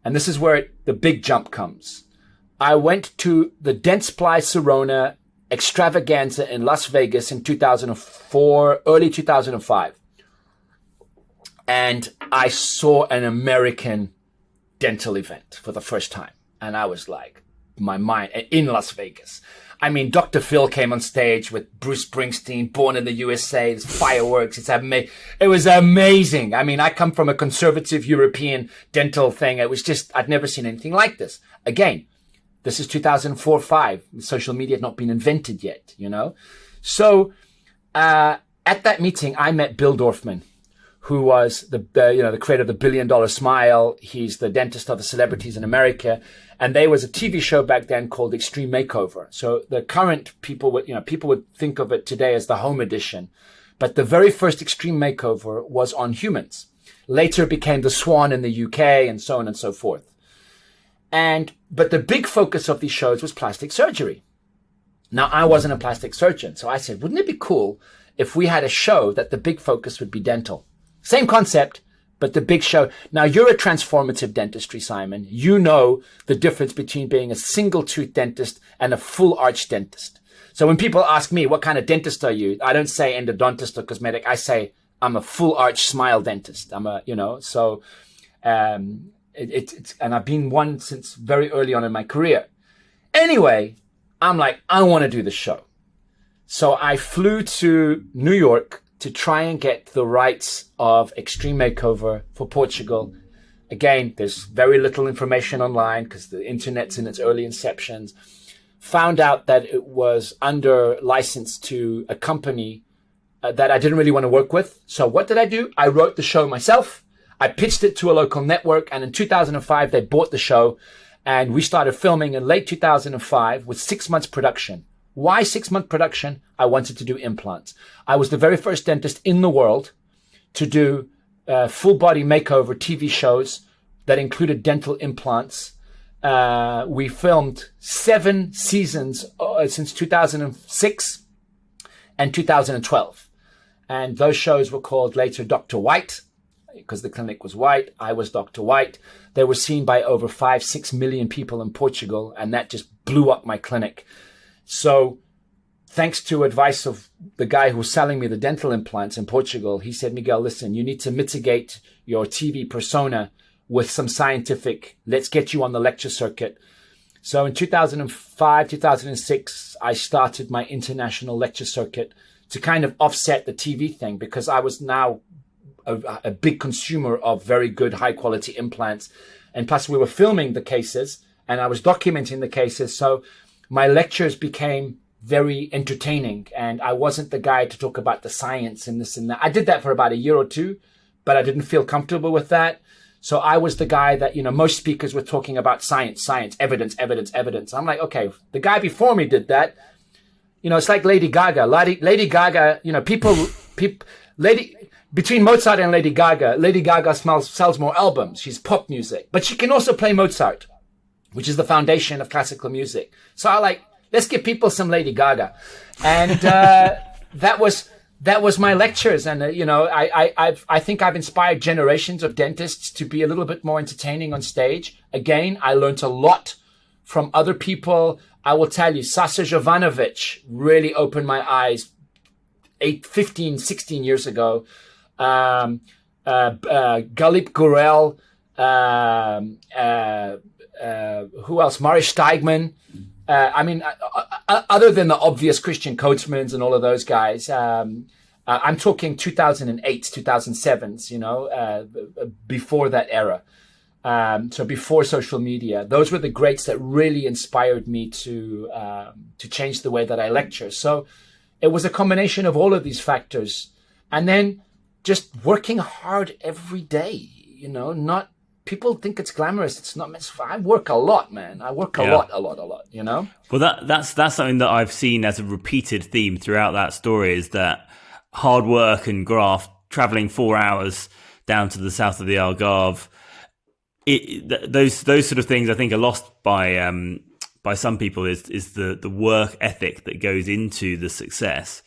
And this is where the big jump comes. I went to the Dentsply Sirona extravaganza in Las Vegas in 2004, early 2005. And I saw an American dental event for the first time. And I was like, my mind, in Las Vegas. I mean, Dr. Phil came on stage with Bruce Springsteen, Born in the USA, there's fireworks. It was amazing. I mean, I come from a conservative European dental thing. It was just, I'd never seen anything like this. Again, this is 2004-5. Social media had not been invented yet, So, at that meeting, I met Bill Dorfman, who was the creator of the $1 Billion Smile. He's the dentist of the celebrities in America. And there was a TV show back then called Extreme Makeover. So the current people would think of it today as the home edition. But the very first Extreme Makeover was on humans. Later it became the Swan in the UK and so on and so forth. But the big focus of these shows was plastic surgery. Now, I wasn't a plastic surgeon. So I said, wouldn't it be cool if we had a show that the big focus would be dental? Same concept, but the big show. Now, you're a transformative dentistry, Simon. You know the difference between being a single tooth dentist and a full arch dentist. So when people ask me, what kind of dentist are you? I don't say endodontist or cosmetic. I say, I'm a full arch smile dentist. And I've been one since very early on in my career. Anyway, I'm like, I want to do the show. So I flew to New York to try and get the rights of Extreme Makeover for Portugal. Again, there's very little information online because the internet's in its early inceptions. Found out that it was under license to a company that I didn't really want to work with. So what did I do? I wrote the show myself. I pitched it to a local network. And in 2005, they bought the show. And we started filming in late 2005 with 6 months production. Why 6-month production? I wanted to do implants. I was the very first dentist in the world to do full body makeover TV shows that included dental implants. We filmed 7 seasons since 2006 and 2012. And those shows were called later Dr. White, because the clinic was white. I was Dr. White. They were seen by over 5-6 million people in Portugal, and that just blew up my clinic. So thanks to advice of the guy who was selling me the dental implants in Portugal, he said, Miguel, listen, you need to mitigate your TV persona with some scientific, let's get you on the lecture circuit. So in 2005, 2006, I started my international lecture circuit to kind of offset the TV thing, because I was now a big consumer of very good, high quality implants. And plus we were filming the cases and I was documenting the cases. So my lectures became very entertaining, and I wasn't the guy to talk about the science and this and that. I did that for about a year or two, but I didn't feel comfortable with that. So I was the guy that, most speakers were talking about science, evidence, evidence, evidence. I'm like, okay, the guy before me did that. It's like Lady Gaga. Lady Gaga, between Mozart and Lady Gaga sells more albums. She's pop music, but she can also play Mozart, which is the foundation of classical music. So let's give people some Lady Gaga. And that was my lectures. And, I think I've inspired generations of dentists to be a little bit more entertaining on stage. Again, I learned a lot from other people. I will tell you, Sasa Jovanovic really opened my eyes 15, 16 years ago. Galip Gurel, who else? Marius Steigman. Other than the obvious Christian Coachmans and all of those guys, I'm talking 2008, 2007s, before that era. So before social media, those were the greats that really inspired me to change the way that I lecture. So it was a combination of all of these factors. And then just working hard every day, not, people think it's glamorous. It's not. I work a lot, man. I work a lot. Well, that's something that I've seen as a repeated theme throughout that story, is that hard work and graft, traveling 4 hours down to the south of the Algarve. Those sort of things I think are lost by some people, is the work ethic that goes into the success.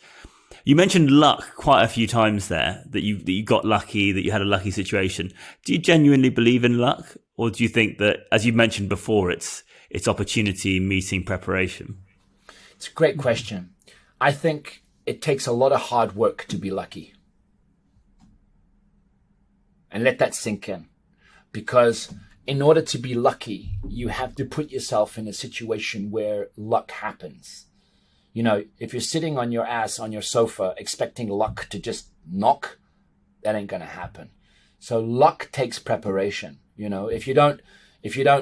You mentioned luck quite a few times there, that you got lucky, that you had a lucky situation. Do you genuinely believe in luck, or do you think that, as you mentioned before, it's opportunity meeting preparation? It's a great question. I think it takes a lot of hard work to be lucky. And let that sink in. Because in order to be lucky, you have to put yourself in a situation where luck happens. If you're sitting on your ass on your sofa expecting luck to just knock, that ain't going to happen. So luck takes preparation. If you don't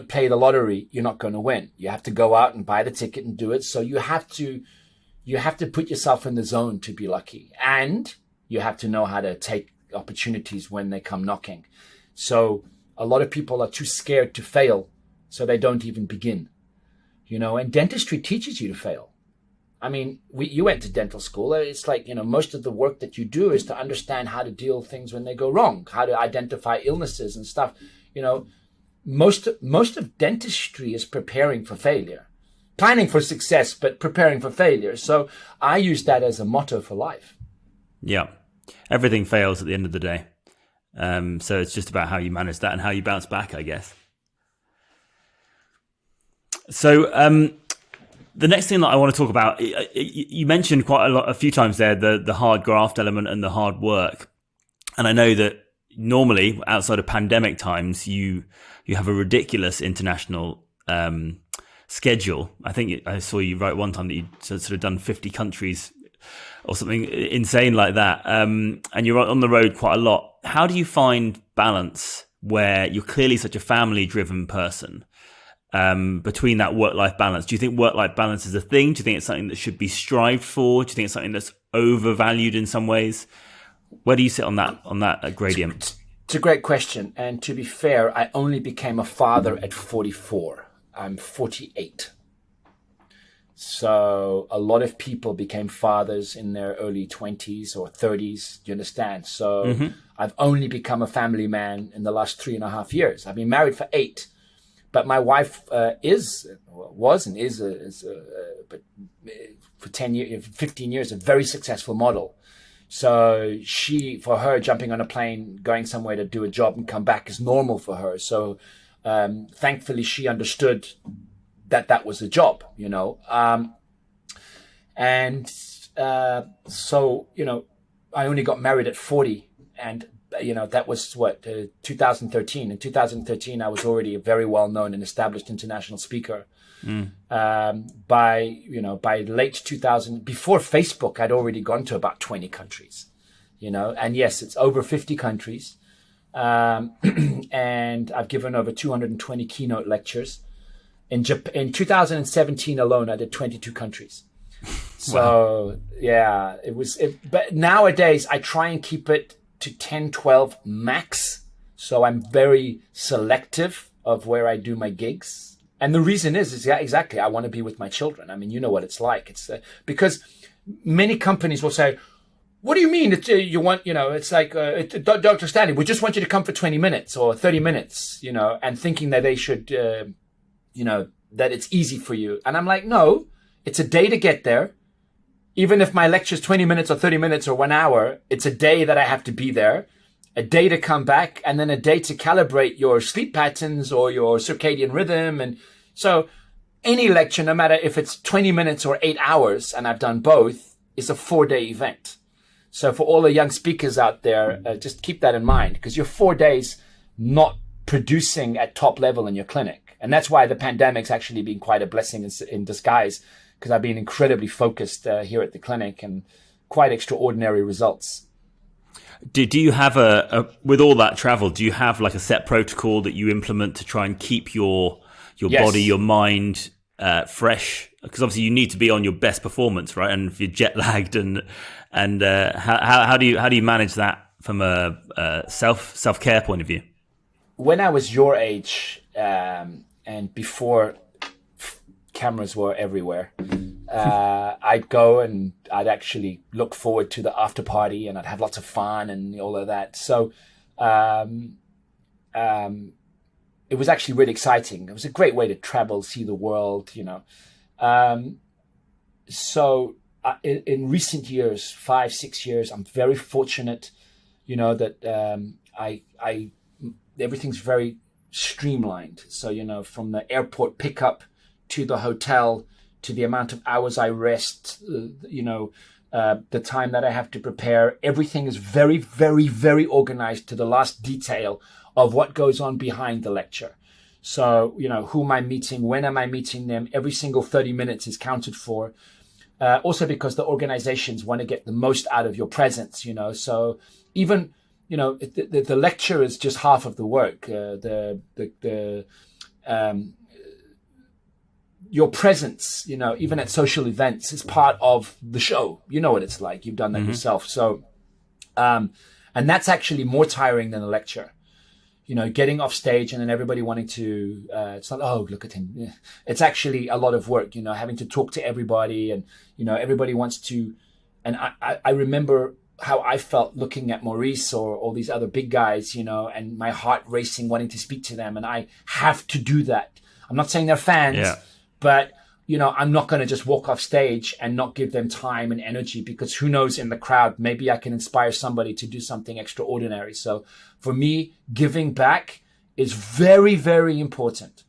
play the lottery, you're not going to win. You have to go out and buy the ticket and do it. So you have to put yourself in the zone to be lucky, and you have to know how to take opportunities when they come knocking. So a lot of people are too scared to fail, so they don't even begin. And dentistry teaches you to fail. You went to dental school. It's like, most of the work that you do is to understand how to deal with things when they go wrong, how to identify illnesses and stuff. Most of dentistry is preparing for failure, planning for success, but preparing for failure. So I use that as a motto for life. Yeah. Everything fails at the end of the day. So it's just about how you manage that and how you bounce back, I guess. So, the next thing that I want to talk about, you mentioned a few times there, the hard graft element and the hard work. And I know that normally outside of pandemic times, you have a ridiculous international schedule. I think I saw you write one time that you sort of done 50 countries or something insane like that. And you're on the road quite a lot. How do you find balance where you're clearly such a family-driven person? Between that work-life balance, do you think work-life balance is a thing? Do you think it's something that should be strived for? Do you think it's something that's overvalued in some ways? Where do you sit on that gradient? It's a great question. And to be fair, I only became a father at 44. I'm 48. So a lot of people became fathers in their early 20s or 30s. Do you understand? So I've only become a family man in the last 3.5 years. I've been married for 8. But my wife was but for 10 years, 15 years, a very successful model. So for her, jumping on a plane, going somewhere to do a job and come back is normal for her. So thankfully, she understood that was a job, And so, I only got married at 40. And, that was 2013. In 2013, I was already a very well-known and established international speaker. By late 2000, before Facebook, I'd already gone to about 20 countries, and yes, it's over 50 countries. And I've given over 220 keynote lectures. In 2017 alone, I did 22 countries. So yeah, but nowadays I try and keep it to 10, 12 max. So I'm very selective of where I do my gigs. And the reason is exactly, I want to be with my children. I mean, you know what it's like. It's because many companies will say, what do you mean that you want, it's like, Dr. Stanley, we just want you to come for 20 minutes or 30 minutes, and thinking that they should, that it's easy for you. And I'm like, no, it's a day to get there. Even if my lecture is 20 minutes or 30 minutes or 1 hour, it's a day that I have to be there, a day to come back, and then a day to calibrate your sleep patterns or your circadian rhythm. And so any lecture, no matter if it's 20 minutes or 8 hours, and I've done both, is a 4-day event. So for all the young speakers out there, just keep that in mind, because you're 4 days not producing at top level in your clinic. And that's why the pandemic's actually been quite a blessing in disguise, because I've been incredibly focused here at the clinic and quite extraordinary results. Do you have with all that travel, do you have like a set protocol that you implement to try and keep your Yes. body, your mind fresh? Because obviously you need to be on your best performance, right? And if you're jet lagged and how do you manage that from a self-care point of view? When I was your age, and before cameras were everywhere, I'd go and I'd actually look forward to the after party, and I'd have lots of fun and all of that. So it was actually really exciting. It was a great way to travel, see the world, So in recent years, 5-6 years, I'm very fortunate, that I everything's very streamlined. So, from the airport pickup to the hotel, to the amount of hours I rest, the time that I have to prepare, everything is very, very, very organized to the last detail of what goes on behind the lecture. So, who am I meeting? When am I meeting them? Every single 30 minutes is counted for. Also because the organizations want to get the most out of your presence, so even, the lecture is just half of the work. Your presence, even at social events, is part of the show. You know what it's like. You've done that yourself. So, and that's actually more tiring than a lecture. Getting off stage and then everybody wanting to, it's not, oh, look at him. Yeah. It's actually a lot of work, having to talk to everybody and, everybody wants to, and I remember how I felt looking at Maurice or all these other big guys, and my heart racing, wanting to speak to them. And I have to do that. I'm not saying they're fans, but, I'm not going to just walk off stage and not give them time and energy, because who knows, in the crowd, maybe I can inspire somebody to do something extraordinary. So for me, giving back is very, very important.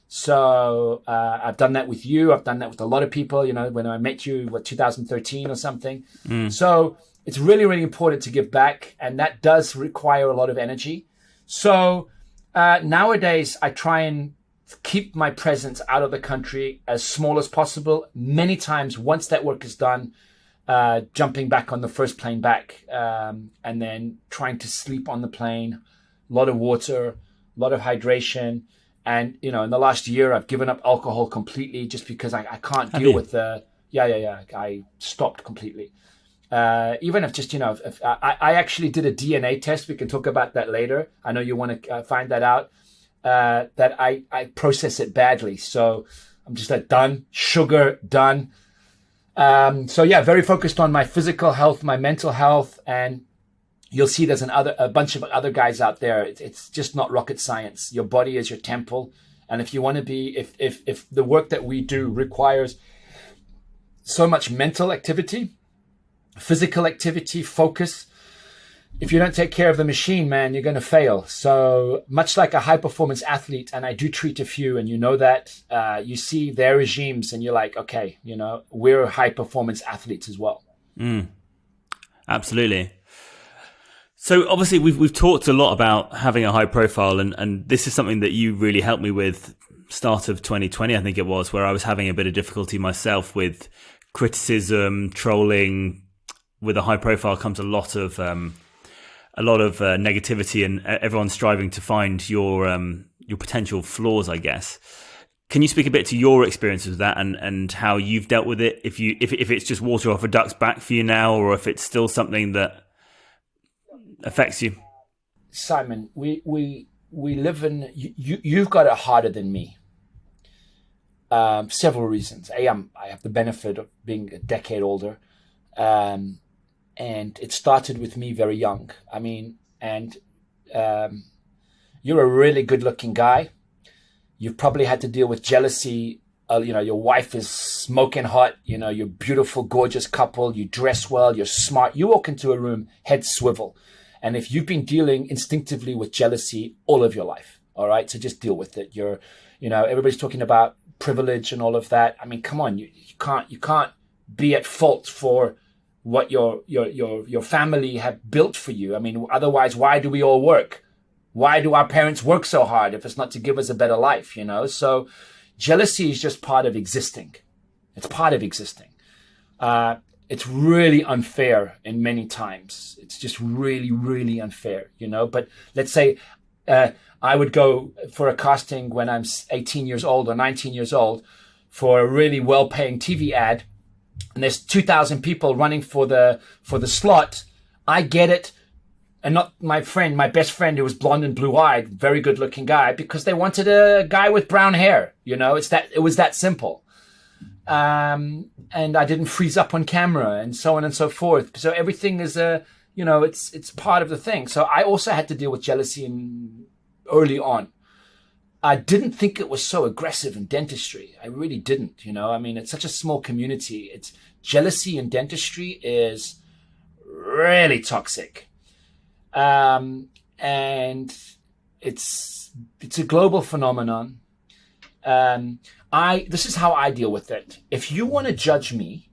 So I've done that with you. I've done that with a lot of people, when I met you, 2013 or something. So it's really, really important to give back. And that does require a lot of energy. So nowadays, I try and keep my presence out of the country as small as possible. Many times, once that work is done, jumping back on the first plane back, and then trying to sleep on the plane, a lot of water, a lot of hydration. And, in the last year, I've given up alcohol completely just because I can't deal with the, I stopped completely. Even if just, if I actually did a DNA test, we can talk about that later. I know you want to find that out. That I process it badly. So I'm just like, done. Sugar, done. So yeah, very focused on my physical health, my mental health. And you'll see there's a bunch of other guys out there. It's just not rocket science. Your body is your temple. And if you want to be, if the work that we do requires so much mental activity, physical activity, focus, if you don't take care of the machine, man, you're going to fail. So much like a high performance athlete, and I do treat a few, and you know that, you see their regimes and you're like, okay, we're high performance athletes as well. Absolutely. So obviously we've talked a lot about having a high profile, and this is something that you really helped me with start of 2020, I think it was, where I was having a bit of difficulty myself with criticism, trolling. With a high profile comes a lot of negativity, and everyone's striving to find your potential flaws, I guess. Can you speak a bit to your experiences with that and how you've dealt with it? If it's just water off a duck's back for you now, or if it's still something that affects you? Simon, we live in. You've got it harder than me. Several reasons. I have the benefit of being a decade older, and it started with me very young. I mean, and you're a really good-looking guy. You've probably had to deal with jealousy. Your wife is smoking hot. You're a beautiful, gorgeous couple. You dress well. You're smart. You walk into a room, head swivel. And if you've been dealing instinctively with jealousy all of your life, all right, so just deal with it. Everybody's talking about privilege and all of that. I mean, come on, you can't be at fault for what your family have built for you. I mean, otherwise, why do we all work? Why do our parents work so hard if it's not to give us a better life? So jealousy is just part of existing. It's part of existing. It's really unfair in many times. It's just really, really unfair, But let's say I would go for a casting when I'm 18 years old or 19 years old for a really well-paying TV ad, and there's 2,000 people running for the slot. I get it, and not my best friend who was blonde and blue-eyed, very good-looking guy, because they wanted a guy with brown hair. It was that simple. And I didn't freeze up on camera and so on and so forth. So everything is it's part of the thing. So I also had to deal with jealousy early on. I didn't think it was so aggressive in dentistry. I really didn't, I mean, it's such a small community. Jealousy in dentistry is really toxic. And it's a global phenomenon. This is how I deal with it. If you want to judge me,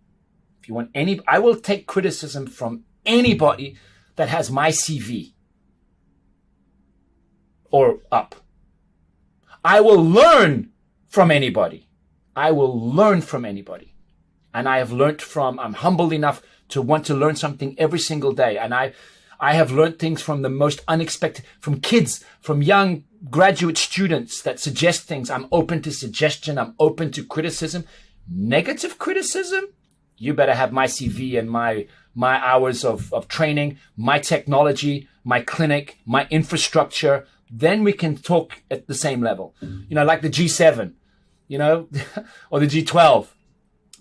I will take criticism from anybody that has my CV or up. I will learn from anybody. And I'm humble enough to want to learn something every single day. And I have learned things from the most unexpected, from kids, from young graduate students that suggest things. I'm open to suggestion. I'm open to criticism. Negative criticism? You better have my CV and my hours of training, my technology, my clinic, my infrastructure. Then we can talk at the same level, like the G7, or the G12.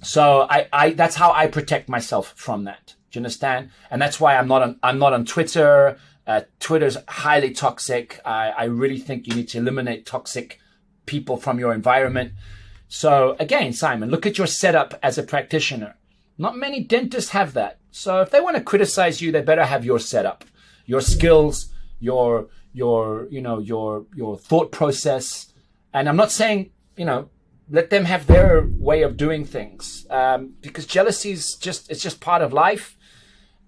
So I that's how I protect myself from that. Do you understand? And that's why I'm not on Twitter. Twitter's highly toxic. I really think you need to eliminate toxic people from your environment. So again, Simon, look at your setup as a practitioner. Not many dentists have that. So if they want to criticize you, they better have your setup, your skills, your thought process. And I'm not saying, let them have their way of doing things, because jealousy is just part of life.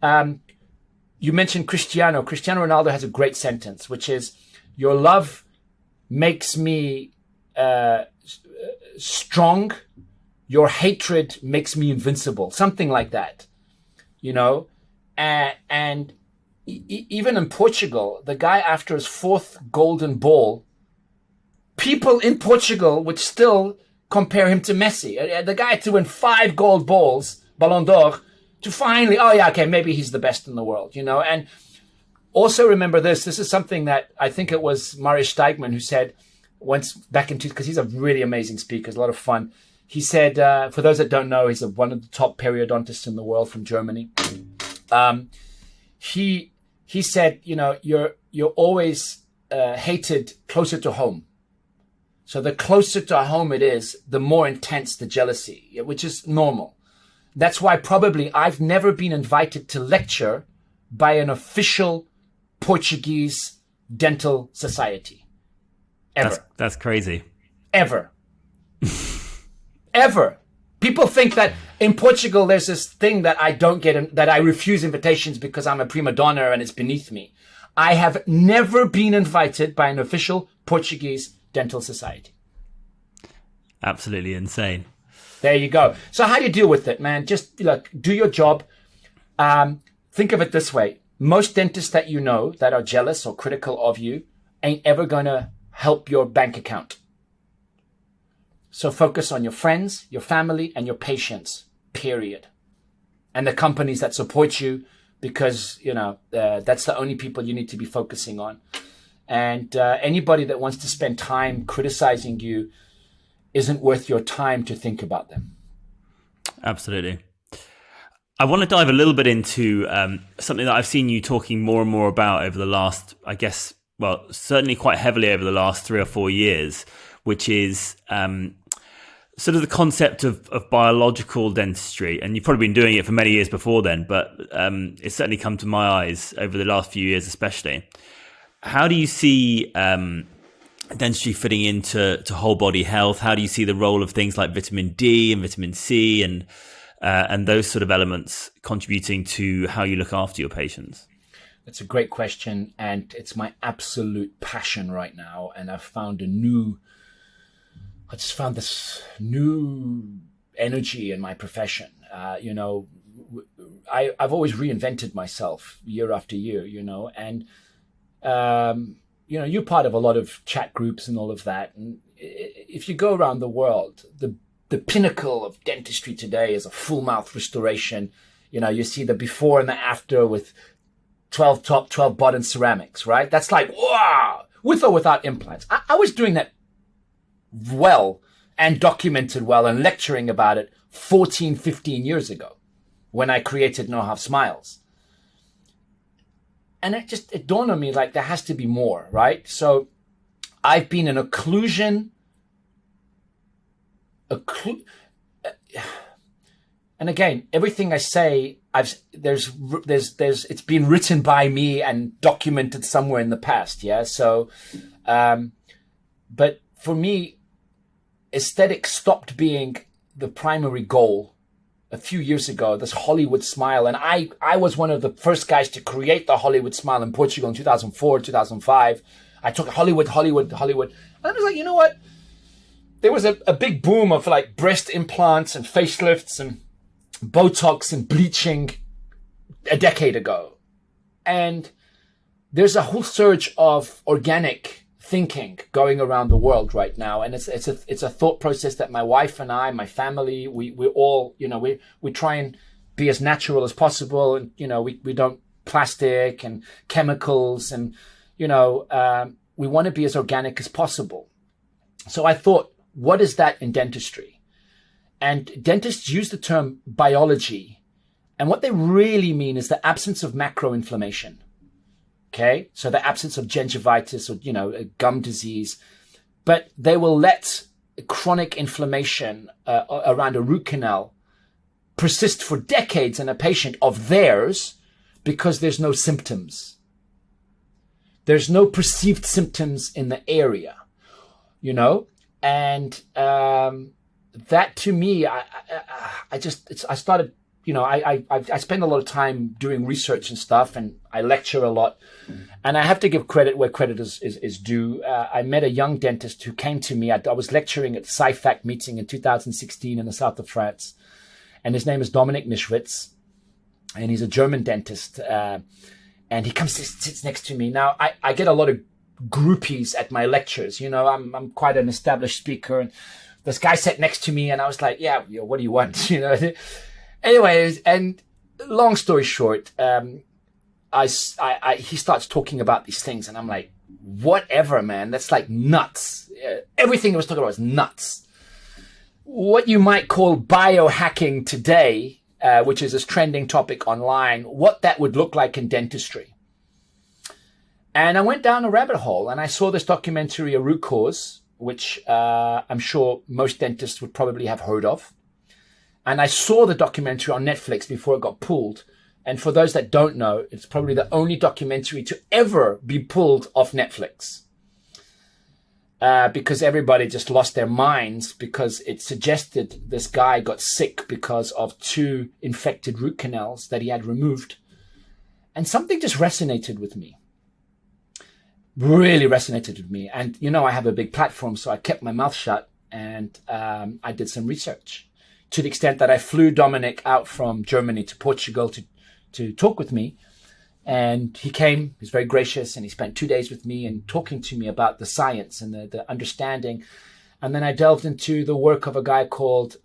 You mentioned Cristiano Ronaldo has a great sentence, which is, your love makes me strong. Your hatred makes me invincible. Something like that, and even in Portugal, the guy after his 4th golden ball, people in Portugal would still compare him to Messi. The guy had to win 5 gold balls, Ballon d'Or, to finally, maybe he's the best in the world, And also remember this is something that I think it was Marius Steigman who said once back into, because he's a really amazing speaker, it's a lot of fun. He said, for those that don't know, he's one of the top periodontists in the world from Germany. He said, you're always hated closer to home. So the closer to home it is, the more intense the jealousy, which is normal. That's why probably I've never been invited to lecture by an official Portuguese dental society. Ever. That's crazy. Ever. Ever. People think that in Portugal there's this thing that I don't get, that I refuse invitations because I'm a prima donna and it's beneath me. I have never been invited by an official Portuguese dental society. Absolutely insane. There you go. So how do you deal with it, man? Just look, do your job. Think of it this way. Most dentists that you know that are jealous or critical of you ain't ever going to help your bank account. So focus on your friends, your family, and your patients, period. And the companies that support you, because, that's the only people you need to be focusing on. And anybody that wants to spend time criticizing you isn't worth your time to think about them. Absolutely. I want to dive a little bit into something that I've seen you talking more and more about over the last, certainly quite heavily over the last 3 or 4 years, which is sort of the concept of biological dentistry. And you've probably been doing it for many years before then, but it's certainly come to my eyes over the last few years especially. How do you see dentistry fitting into whole body health? How do you see the role of things like vitamin D and vitamin C and those sort of elements contributing to how you look after your patients? That's a great question, and it's my absolute passion right now. And I just found this new energy in my profession. I've always reinvented myself year after year, and you're part of a lot of chat groups and all of that. And if you go around the world, the pinnacle of dentistry today is a full mouth restoration. You see the before and the after with 12 top, 12 bottom ceramics, right? That's like, wow, with or without implants. I was doing that well and documented well and lecturing about it 14, 15 years ago when I created No Half Smiles. And it dawned on me like there has to be more, right? So I've been an and again, everything I say, it's been written by me and documented somewhere in the past. Yeah. So, but for me, aesthetics stopped being the primary goal a few years ago, this Hollywood smile. And I was one of the first guys to create the Hollywood smile in Portugal in 2004, 2005. I took Hollywood. And I was like, you know what? There was a big boom of like breast implants and facelifts and Botox and bleaching a decade ago. And there's a whole surge of organic thinking going around the world right now. And it's a thought process that my wife and I, my family, we all, we try and be as natural as possible. And, we don't plastic and chemicals and, we want to be as organic as possible. So I thought, what is that in dentistry? And dentists use the term biology. And what they really mean is the absence of macroinflammation. Okay. So the absence of gingivitis or, gum disease, but they will let chronic inflammation around a root canal persist for decades in a patient of theirs because there's no symptoms. There's no perceived symptoms in the area, and that to me, I started, I spend a lot of time doing research and stuff, and I lecture a lot, and I have to give credit where credit is due. I met a young dentist who came to me. I was lecturing at the SciFac meeting in 2016 in the south of France, and his name is Dominic Nischwitz, and he's a German dentist, and he comes, sits next to me. Now, I get a lot of groupies at my lectures. I'm quite an established speaker, and this guy sat next to me, and I was like, yeah, what do you want? Anyways, and long story short, he starts talking about these things, and I'm like, whatever, man, that's like nuts. Everything he was talking about was nuts. What you might call biohacking today, which is this trending topic online, what that would look like in dentistry. And I went down a rabbit hole, and I saw this documentary, A Root Cause, which I'm sure most dentists would probably have heard of. And I saw the documentary on Netflix before it got pulled. And for those that don't know, it's probably the only documentary to ever be pulled off Netflix. Because everybody just lost their minds because it suggested this guy got sick because of 2 infected root canals that he had removed. And something just resonated with me. Really resonated with me. And, I have a big platform, so I kept my mouth shut and I did some research to the extent that I flew Dominic out from Germany to Portugal to talk with me. And he came, he was very gracious, and he spent 2 days with me and talking to me about the science and the understanding. And then I delved into the work of a guy called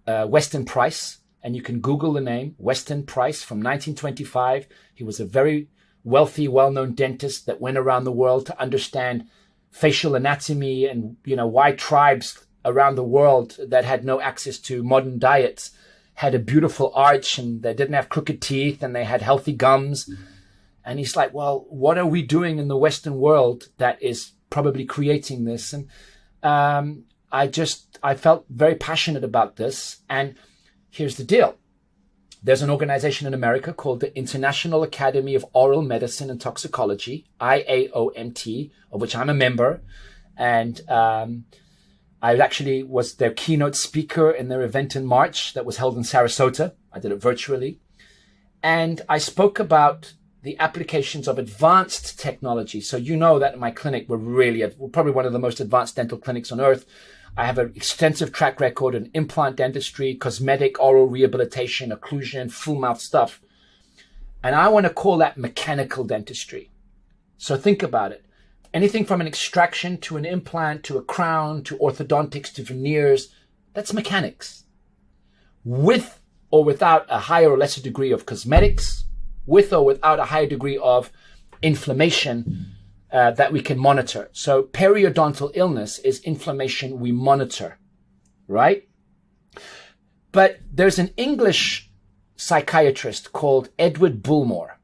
Weston Price. And you can Google the name, Weston Price, from 1925. He was a very wealthy, well-known dentist that went around the world to understand facial anatomy and, why tribes around the world that had no access to modern diets had a beautiful arch and they didn't have crooked teeth and they had healthy gums. And he's like, well, what are we doing in the Western world that is probably creating this? And I felt very passionate about this. And here's the deal. There's an organization in America called the International Academy of Oral Medicine and Toxicology, IAOMT, of which I'm a member. And I actually was their keynote speaker in their event in March that was held in Sarasota. I did it virtually. And I spoke about the applications of advanced technology. So that in my clinic, we're probably one of the most advanced dental clinics on earth. I have an extensive track record in implant dentistry, cosmetic, oral rehabilitation, occlusion, full mouth stuff. And I want to call that mechanical dentistry. So think about it. Anything from an extraction to an implant to a crown to orthodontics to veneers, that's mechanics. With or without a higher or lesser degree of cosmetics, with or without a higher degree of inflammation that we can monitor. So periodontal illness is inflammation we monitor, right? But there's an English psychiatrist called Edward Bullmore.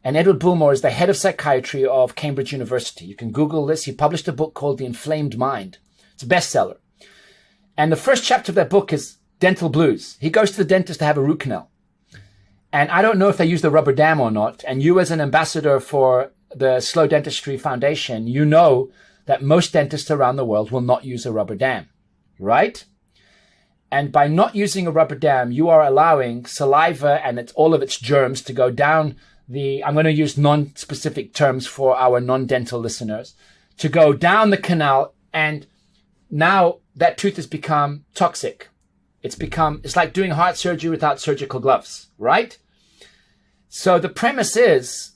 And Edward Bullmore is the head of psychiatry of Cambridge University. You can Google this. He published a book called The Inflamed Mind. It's a bestseller. And the first chapter of that book is dental blues. He goes to the dentist to have a root canal. And I don't know if they use the rubber dam or not. And you as an ambassador for the Slow Dentistry Foundation, you know that most dentists around the world will not use a rubber dam, right? And by not using a rubber dam, you are allowing saliva and all of its germs to go down I'm going to use non-specific terms for our non-dental listeners, to go down the canal, and now that tooth has become toxic. It's like doing heart surgery without surgical gloves, right? So the premise is,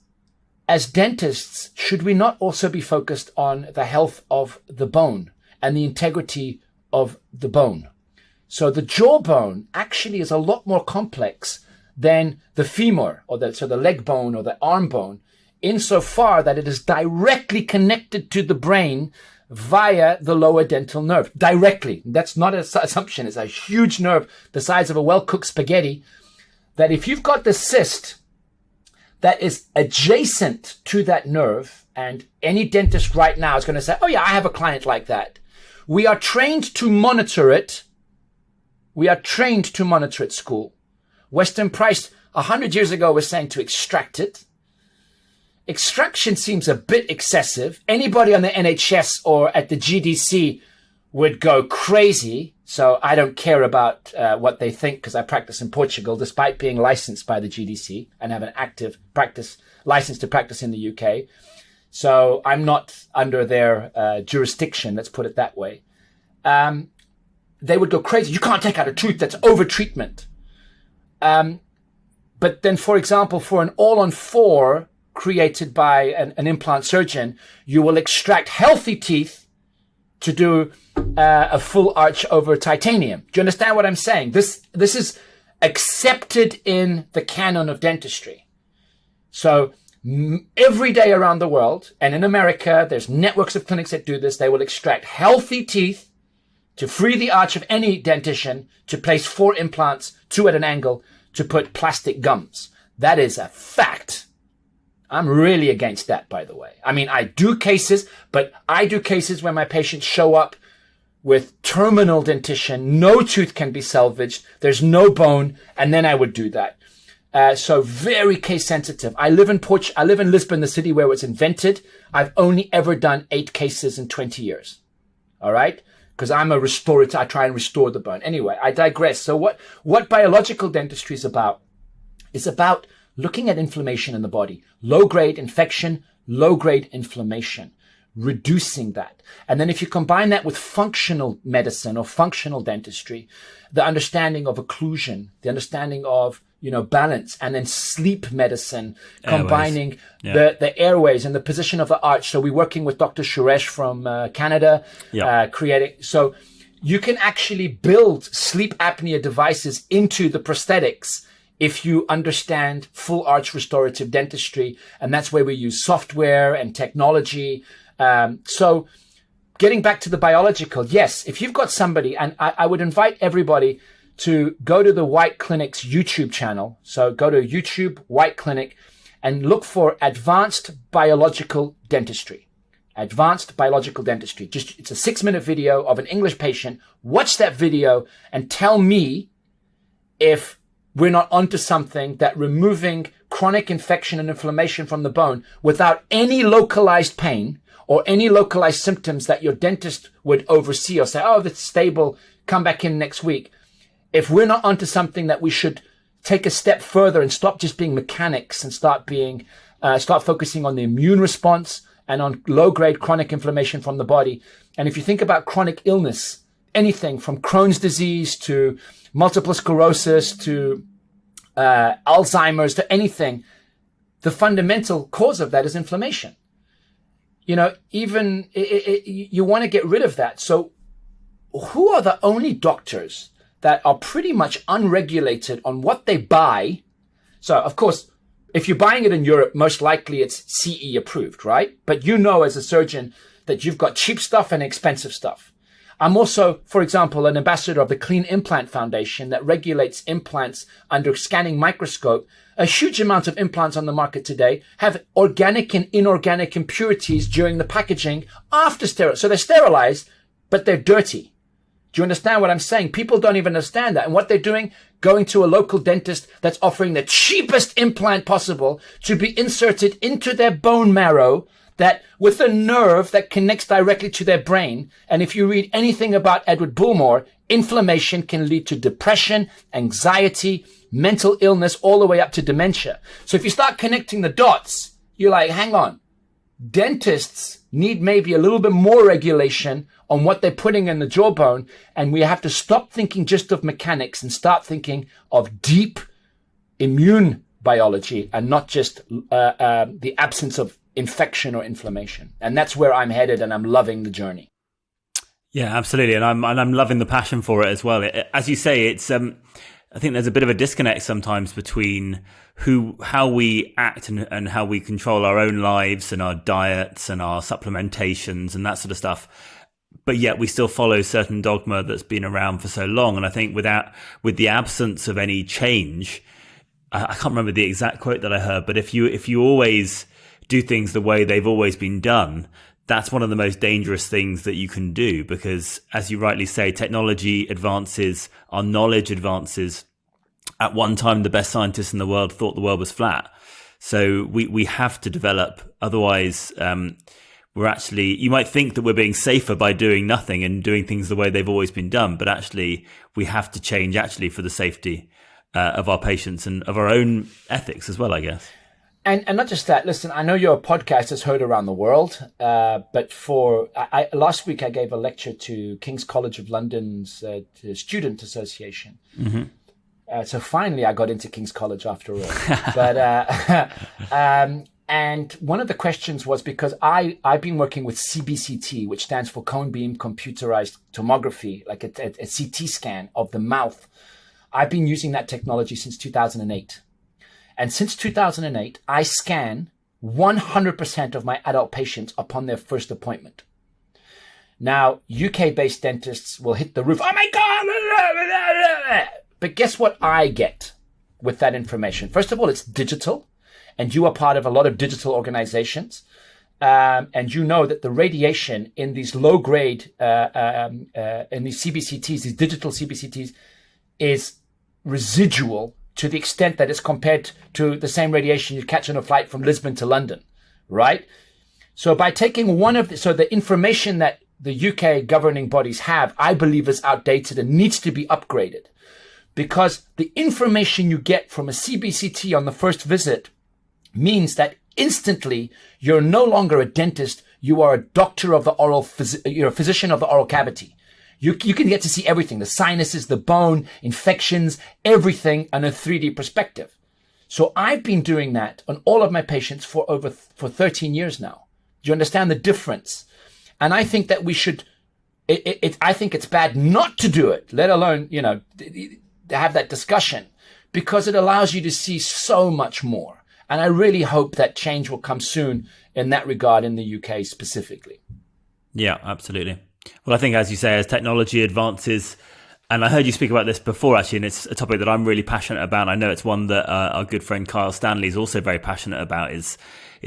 as dentists, should we not also be focused on the health of the bone and the integrity of the bone? So the jawbone actually is a lot more complex than the femur, the leg bone or the arm bone, insofar that it is directly connected to the brain via the lower dental nerve. Directly. That's not an assumption. It's a huge nerve the size of a well-cooked spaghetti, that if you've got the cyst that is adjacent to that nerve, and any dentist right now is going to say, oh yeah, I have a client like that. We are trained to monitor it. We are trained to monitor at school. Weston Price 100 years ago was saying to extract it. Extraction seems a bit excessive. Anybody on the NHS or at the GDC would go crazy. So I don't care about what they think, because I practice in Portugal, despite being licensed by the GDC and have an active license to practice in the UK. So I'm not under their jurisdiction, let's put it that way. They would go crazy. You can't take out a tooth. That's over-treatment. But then, for example, for an all-on-4 created by an implant surgeon, you will extract healthy teeth to do a full arch over titanium. Do you understand what I'm saying? This is accepted in the canon of dentistry. So every day around the world, and in America, there's networks of clinics that do this. They will extract healthy teeth to free the arch of any dentition to place 4 implants, 2 at an angle, to put plastic gums. That is a fact. I'm really against that, by the way. I mean, I do cases where my patients show up with terminal dentition, no tooth can be salvaged, there's no bone, and then I would do that. So very case sensitive. I live in Lisbon, the city where it was invented. I've only ever done 8 cases in 20 years. All right. Because I'm a restorator. I try and restore the bone. Anyway, I digress. So what biological dentistry is about looking at inflammation in the body, low-grade infection, low-grade inflammation, reducing that. And then if you combine that with functional medicine or functional dentistry, the understanding of occlusion, the understanding of, balance, and then sleep medicine, combining the airways and the position of the arch. So we're working with Dr. Suresh from Canada, creating. So you can actually build sleep apnea devices into the prosthetics if you understand full arch restorative dentistry. And that's where we use software and technology. So getting back to the biological, yes, if you've got somebody, and I would invite everybody to go to the White Clinic's YouTube channel. So go to YouTube, White Clinic, and look for Advanced Biological Dentistry. Advanced Biological Dentistry. It's a 6-minute video of an English patient. Watch that video and tell me if we're not onto something, that removing chronic infection and inflammation from the bone without any localized pain or any localized symptoms that your dentist would oversee or say, oh, that's stable, come back in next week. If we're not onto something that we should take a step further and stop just being mechanics and start focusing on the immune response and on low-grade chronic inflammation from the body. And if you think about chronic illness, anything from Crohn's disease to multiple sclerosis to Alzheimer's to anything, the fundamental cause of that is inflammation. You want to get rid of that. So who are the only doctors that are pretty much unregulated on what they buy? So, of course, if you're buying it in Europe, most likely it's CE approved, right? But as a surgeon that you've got cheap stuff and expensive stuff. I'm also, for example, an ambassador of the Clean Implant Foundation that regulates implants under scanning microscope. A huge amount of implants on the market today have organic and inorganic impurities during the packaging after sterile. So they're sterilized, but they're dirty. Do you understand what I'm saying? People don't even understand that. And what they're doing, going to a local dentist that's offering the cheapest implant possible to be inserted into their bone marrow, that with a nerve that connects directly to their brain. And if you read anything about Edward Bullmore, inflammation can lead to depression, anxiety, mental illness, all the way up to dementia. So if you start connecting the dots, you're like, hang on. Dentists need maybe a little bit more regulation on what they're putting in the jawbone. And we have to stop thinking just of mechanics and start thinking of deep immune biology and not just the absence of infection or inflammation. And that's where I'm headed, and I'm loving the journey. Yeah, absolutely. And I'm loving the passion for it as well. As you say, it's I think there's a bit of a disconnect sometimes between how we act and how we control our own lives and our diets and our supplementations and that sort of stuff. But yet we still follow certain dogma that's been around for so long. And I think with the absence of any change, I can't remember the exact quote that I heard, but if you always do things the way they've always been done, that's one of the most dangerous things that you can do, because as you rightly say, technology advances, our knowledge advances. At one time, the best scientists in the world thought the world was flat. So we have to develop. Otherwise, you might think that we're being safer by doing nothing and doing things the way they've always been done. But actually, we have to change for the safety of our patients and of our own ethics as well, I guess. And not just that. Listen, I know your podcast is heard around the world, but last week I gave a lecture to King's College of London's Student Association. Mm-hmm. So finally I got into King's College after all. But and one of the questions was, because I've been working with CBCT, which stands for cone beam computerized tomography, like a CT scan of the mouth. I've been using that technology since 2008. And since 2008, I scan 100% of my adult patients upon their first appointment. Now, UK-based dentists will hit the roof. Oh my God! But guess what I get with that information? First of all, it's digital, and you are part of a lot of digital organizations. And you know that the radiation in these low-grade, in these CBCTs, these digital CBCTs, is residual to the extent that it's compared to the same radiation you'd catch on a flight from Lisbon to London, right? So by taking the information that the UK governing bodies have, I believe is outdated and needs to be upgraded, because the information you get from a CBCT on the first visit means that instantly you're no longer a dentist, you are a doctor of the you're a physician of the oral cavity. You can get to see everything, the sinuses, the bone, infections, everything in a 3D perspective. So I've been doing that on all of my patients for 13 years now. Do you understand the difference? And I think that we should, I think it's bad not to do it, let alone, to have that discussion, because it allows you to see so much more. And I really hope that change will come soon in that regard in the UK specifically. Yeah, absolutely. Well, I think, as you say, as technology advances, and I heard you speak about this before, actually, and it's a topic that I'm really passionate about. I know it's one that our good friend Kyle Stanley is also very passionate about, is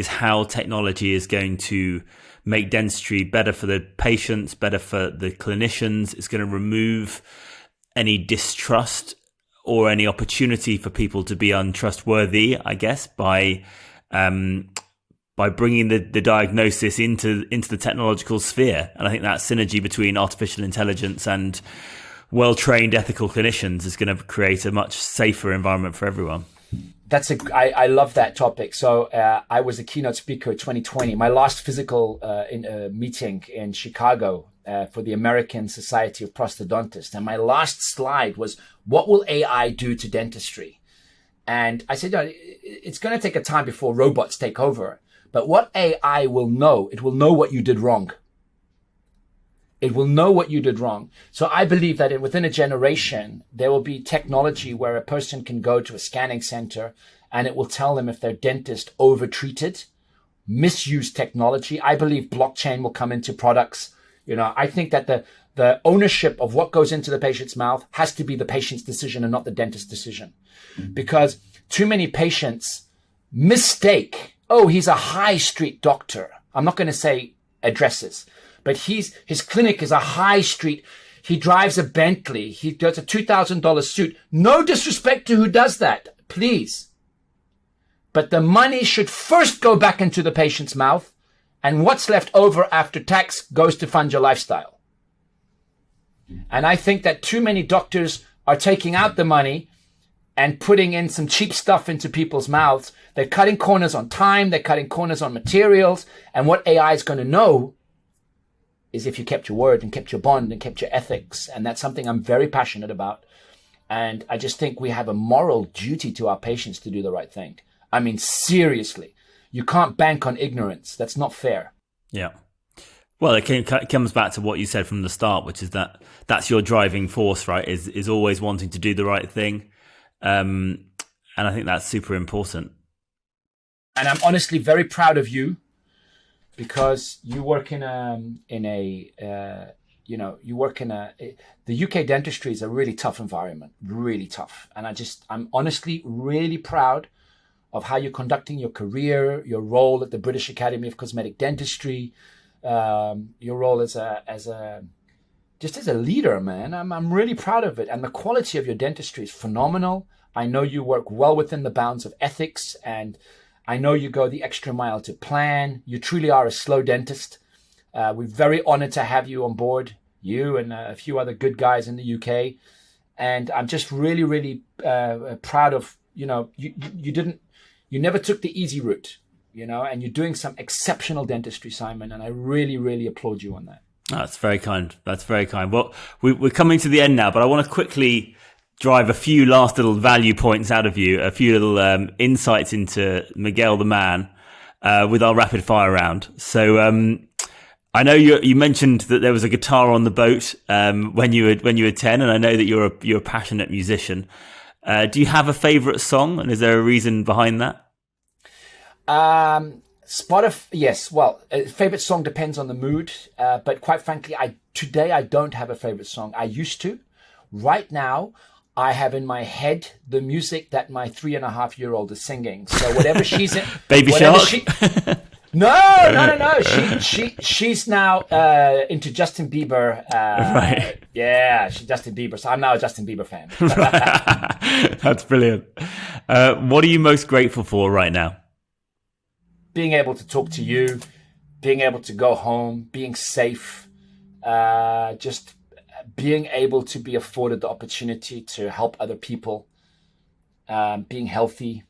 how technology is going to make dentistry better for the patients, better for the clinicians. It's going to remove any distrust or any opportunity for people to be untrustworthy, I guess, by bringing the diagnosis into the technological sphere. And I think that synergy between artificial intelligence and well-trained ethical clinicians is going to create a much safer environment for everyone. I love that topic. So I was a keynote speaker in 2020, my last physical meeting in Chicago for the American Society of Prosthodontists. And my last slide was, what will AI do to dentistry? And I said, it's going to take a time before robots take over. But what AI will know, it will know what you did wrong. It will know what you did wrong. So I believe that within a generation, there will be technology where a person can go to a scanning center and it will tell them if their dentist overtreated, misused technology. I believe blockchain will come into products. I think that the ownership of what goes into the patient's mouth has to be the patient's decision and not the dentist's decision. Because too many patients mistake, he's a high street doctor. I'm not going to say addresses, but his clinic is a high street. He drives a Bentley. He does a $2,000 suit. No disrespect to who does that, please. But the money should first go back into the patient's mouth, and what's left over after tax goes to fund your lifestyle. And I think that too many doctors are taking out the money and putting in some cheap stuff into people's mouths. They're cutting corners on time. They're cutting corners on materials. And what AI is going to know is if you kept your word and kept your bond and kept your ethics. And that's something I'm very passionate about. And I just think we have a moral duty to our patients to do the right thing. I mean, seriously, you can't bank on ignorance. That's not fair. Yeah. Well, it comes back to what you said from the start, which is that's your driving force, right? Is always wanting to do the right thing. And I think that's super important. And I'm honestly very proud of you, because you work the UK dentistry is a really tough environment, really tough. And I'm honestly really proud of how you're conducting your career, your role at the British Academy of Cosmetic Dentistry, your role as a leader, man. I'm really proud of it. And the quality of your dentistry is phenomenal. I know you work well within the bounds of ethics, and I know you go the extra mile to plan. You truly are a slow dentist. We're very honored to have you on board, you and a few other good guys in the UK. And I'm just really, really proud of, you never took the easy route, and you're doing some exceptional dentistry, Simon. And I really, really applaud you on that. That's very kind. That's very kind. Well, we're coming to the end now, but I want to quickly drive a few last little value points out of you, a few little insights into Miguel the man with our rapid fire round. So I know you mentioned that there was a guitar on the boat when you were 10, and I know that you're a passionate musician. Do you have a favorite song, and is there a reason behind that? Yes. Well, favorite song depends on the mood, but quite frankly, today I don't have a favorite song. I used to. Right now, I have in my head the music that my 3.5-year-old is singing. So whatever she's in, Baby Shark. No. She's now into Justin Bieber. Right. Yeah, she's Justin Bieber. So I'm now a Justin Bieber fan. That's brilliant. What are you most grateful for right now? Being able to talk to you, being able to go home, being safe, just being able to be afforded the opportunity to help other people, being healthy.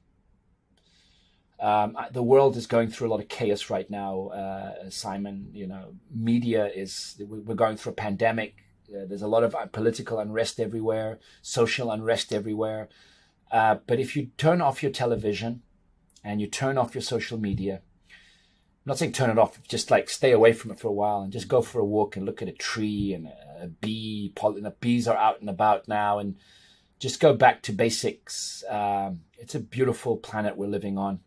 The world is going through a lot of chaos right now, Simon. Media we're going through a pandemic. There's a lot of political unrest everywhere, social unrest everywhere. But if you turn off your television and you turn off your social media, I'm not saying turn it off, just like stay away from it for a while and just go for a walk and look at a tree and a bee. The bees are out and about now, and just go back to basics. It's a beautiful planet we're living on.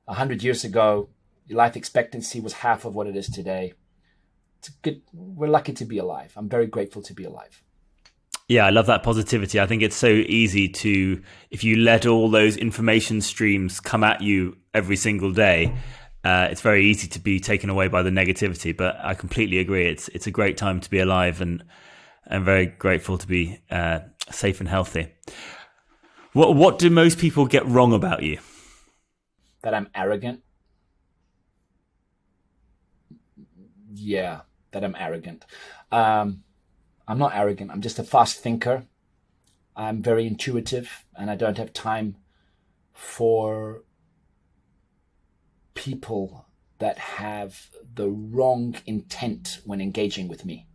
100 years ago, life expectancy was half of what it is today. We're lucky to be alive. I'm very grateful to be alive. Yeah, I love that positivity. I think it's so easy if you let all those information streams come at you every single day, it's very easy to be taken away by the negativity. But I completely agree. It's a great time to be alive, and I'm very grateful to be safe and healthy. What do most people get wrong about you? That I'm arrogant. Yeah, that I'm arrogant. I'm not arrogant. I'm just a fast thinker. I'm very intuitive, and I don't have time for people that have the wrong intent when engaging with me.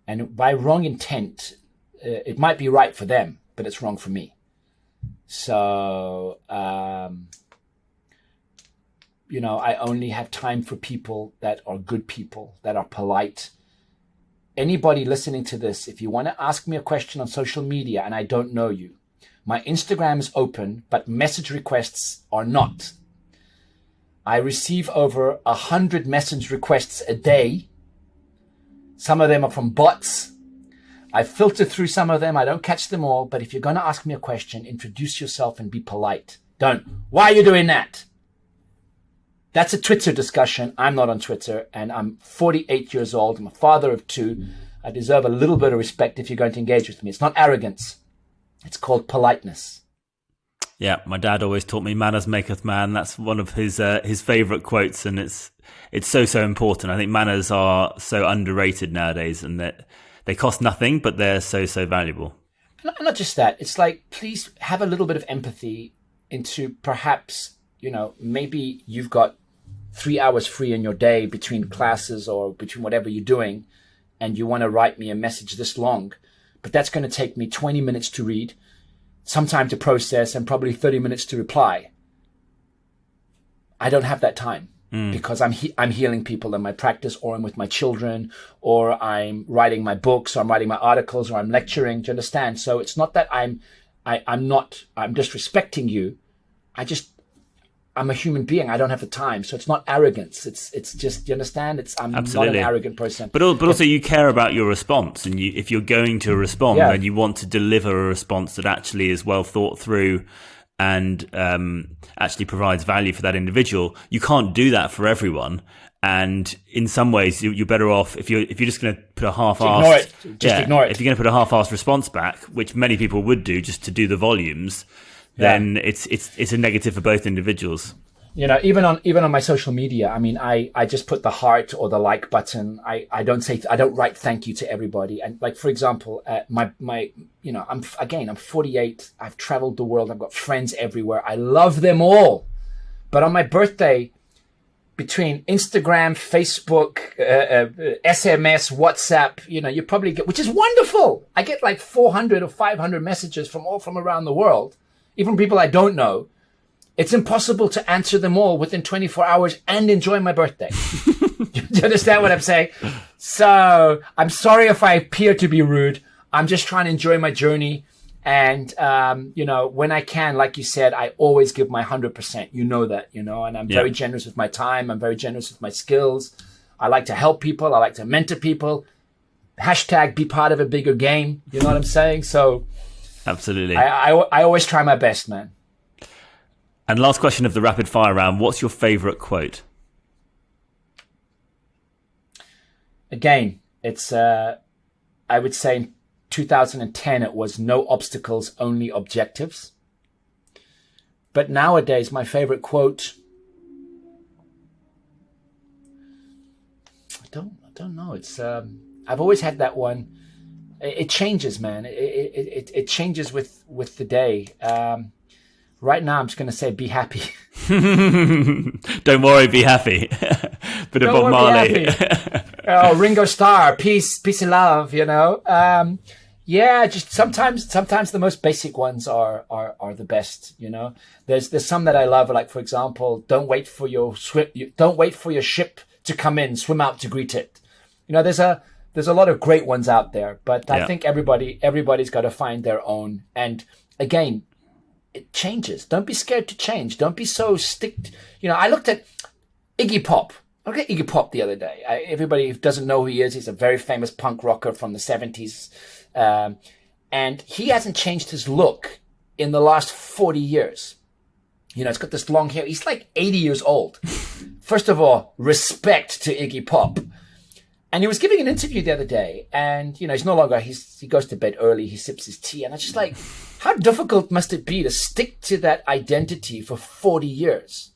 And by wrong intent, it might be right for them, but it's wrong for me. So, I only have time for people that are good people, that are polite. Anybody listening to this, if you want to ask me a question on social media and I don't know you, my Instagram is open, but message requests are not. I receive over 100 message requests a day. Some of them are from bots. I filter through some of them. I don't catch them all. But if you're going to ask me a question, introduce yourself and be polite. Don't. Why are you doing that? That's a Twitter discussion. I'm not on Twitter, and I'm 48 years old. I'm a father of 2. I deserve a little bit of respect if you're going to engage with me. It's not arrogance. It's called politeness. Yeah, my dad always taught me manners maketh man. That's one of his favorite quotes, and it's so important. I think manners are so underrated nowadays, and that they cost nothing, but they're so valuable. Not just that. It's like, please have a little bit of empathy into perhaps, maybe you've got 3 hours free in your day between classes or between whatever you're doing, and you want to write me a message this long, but that's going to take me 20 minutes to read, some time to process, and probably 30 minutes to reply. I don't have that time. Because I'm healing people in my practice, or I'm with my children, or I'm writing my books, or I'm writing my articles, or I'm lecturing. Do you understand? So it's not that I'm disrespecting you. I'm a human being. I don't have the time. So it's not arrogance. It's just, do you understand? I'm Absolutely. not an arrogant person. But also you care about your response, and if you're going to respond, then you want to deliver a response that actually is well thought through and actually provides value for that individual. You can't do that for everyone, and in some ways you're better off if you're just going to put a half-assed ignore it. If you're going to put a half-assed response back, which many people would do just to do the volumes, then it's a negative for both individuals. Even on my social media, I mean, I just put the heart or the like button. I don't write thank you to everybody. And like, for example, I'm 48. I've traveled the world. I've got friends everywhere. I love them all. But on my birthday, between Instagram, Facebook, SMS, WhatsApp, you probably get, which is wonderful. I get like 400 or 500 messages from around the world, even people I don't know. It's impossible to answer them all within 24 hours and enjoy my birthday. Do you understand what I'm saying? So I'm sorry if I appear to be rude. I'm just trying to enjoy my journey. And, when I can, like you said, I always give my 100%. You know that, and I'm very generous with my time. I'm very generous with my skills. I like to help people. I like to mentor people. # be part of a bigger game. You know what I'm saying? So absolutely. I always try my best, man. And last question of the rapid fire round. What's your favorite quote? Again, it's, I would say in 2010, it was no obstacles, only objectives. But nowadays, my favorite quote, I don't know. It's, I've always had that one. It changes, man. It changes with the day. Right now, I'm just going to say, be happy. Don't worry, be happy. Bit of Bob Marley. Oh, Ringo Starr, peace and love, you know. Yeah, just sometimes the most basic ones are the best, you know. There's some that I love, like, for example, don't wait for your ship to come in, swim out to greet it. You know, there's a lot of great ones out there, but I think everybody's got to find their own. And again, it changes. Don't be scared to change. Don't be so you know, I looked at Iggy Pop. I looked at Iggy Pop the other day. Everybody who doesn't know who he is, he's a very famous punk rocker from the 70s. And he hasn't changed his look in the last 40 years. You know, he's got this long hair. He's like 80 years old. First of all, respect to Iggy Pop. And he was giving an interview the other day, and, you know, he's no longer, he goes to bed early, he sips his tea, and I'm just like, how difficult must it be to stick to that identity for 40 years?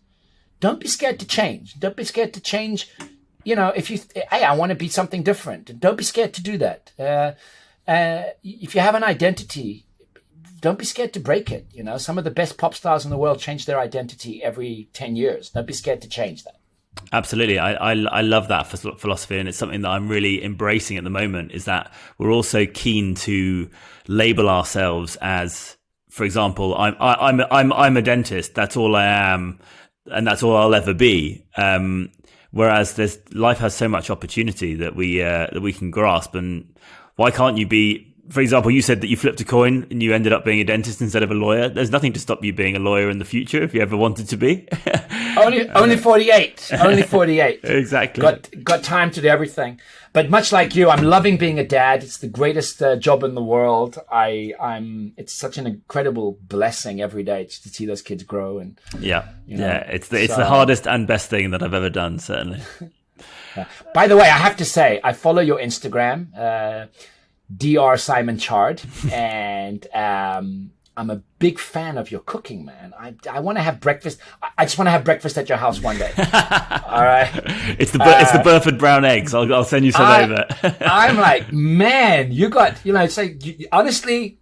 Don't be scared to change. Don't be scared to change. You know, hey, I want to be something different. Don't be scared to do that. If you have an identity, don't be scared to break it. You know, some of the best pop stars in the world change their identity every 10 years. Don't be scared to change that. Absolutely. I love that philosophy, and it's something that I'm really embracing at the moment, is that we're also keen to label ourselves as, for example, I'm a dentist. That's all I am, and that's all I'll ever be. Whereas life has so much opportunity that we can grasp, and why can't you be? For example, you said that you flipped a coin and you ended up being a dentist instead of a lawyer. There's nothing to stop you being a lawyer in the future if you ever wanted to be. Only 48. Only 48. Exactly. Got time to do everything. But much like you, I'm loving being a dad. It's the greatest job in the world. It's such an incredible blessing every day just to see those kids grow. And it's the hardest and best thing that I've ever done, certainly. By the way, I have to say, I follow your Instagram. Dr. Simon Chard, and I'm a big fan of your cooking, man. I want to have breakfast. I just want to have breakfast at your house one day. All right. It's the Burford brown eggs. I'll send you some over. I'm like, man, you got, you know, it's like, honestly,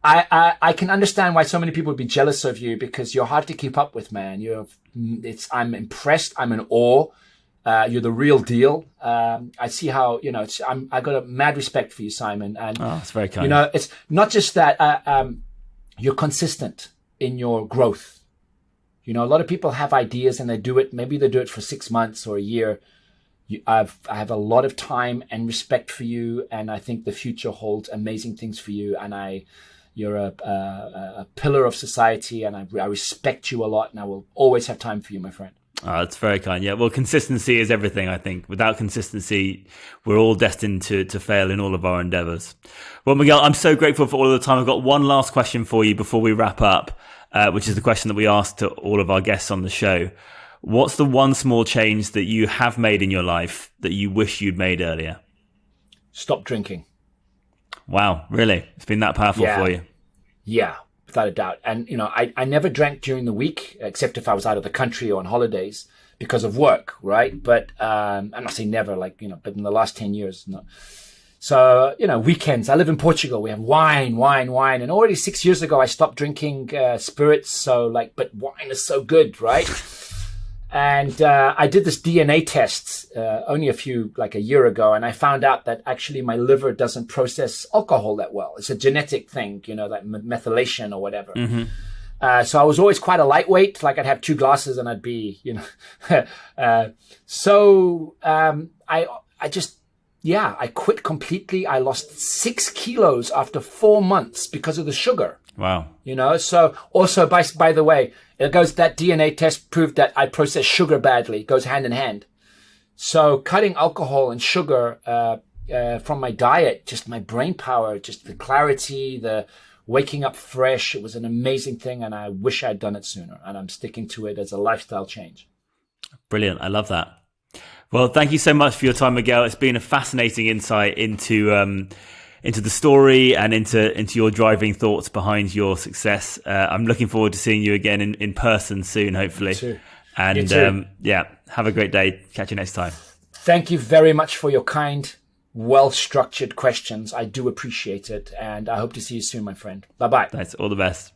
I can understand why so many people would be jealous of you, because you're hard to keep up with, man. I'm impressed. I'm in awe. You're the real deal. I see how, you know, I got a mad respect for you, Simon. And, it's very kind. You know, it's not just that, you're consistent in your growth. You know, a lot of people have ideas and maybe they do it for 6 months or a year. I have a lot of time and respect for you. And I think the future holds amazing things for you. And you're a pillar of society, and I respect you a lot, and I will always have time for you, my friend. Oh, that's very kind. Yeah, well, consistency is everything, I think. Without consistency, we're all destined to fail in all of our endeavors. Well, Miguel, I'm so grateful for all of the time. I've got one last question for you before we wrap up, which is the question that we asked to all of our guests on the show. What's the one small change that you have made in your life that you wish you'd made earlier? Stop drinking. Wow, really? It's been that powerful for you? Yeah. Without a doubt. And, you know, I never drank during the week, except if I was out of the country or on holidays because of work, right? But I'm not saying never, like, you know, but in the last 10 years, no. So, you know, weekends, I live in Portugal. We have wine. And already 6 years ago, I stopped drinking spirits. So, like, but wine is so good, right? And I did this DNA test only a year ago, and I found out that actually my liver doesn't process alcohol that well. It's a genetic thing, you know, like methylation or whatever. Mm-hmm. So I was always quite a lightweight, like I'd have 2 glasses and I'd be, you know. I quit completely. I lost 6 kilos after 4 months because of the sugar. Wow. You know, so also, by the way, that DNA test proved that I process sugar badly. It goes hand in hand. So cutting alcohol and sugar from my diet, just my brain power, just the clarity, the waking up fresh. It was an amazing thing, and I wish I'd done it sooner. And I'm sticking to it as a lifestyle change. Brilliant. I love that. Well, thank you so much for your time, Miguel. It's been a fascinating insight into the story and into your driving thoughts behind your success. I'm looking forward to seeing you again in person soon, hopefully. You too. And You too. Have a great day. Catch you next time. Thank you very much for your kind, well-structured questions. I do appreciate it, and I hope to see you soon, my friend. Bye-bye. Thanks. All the best.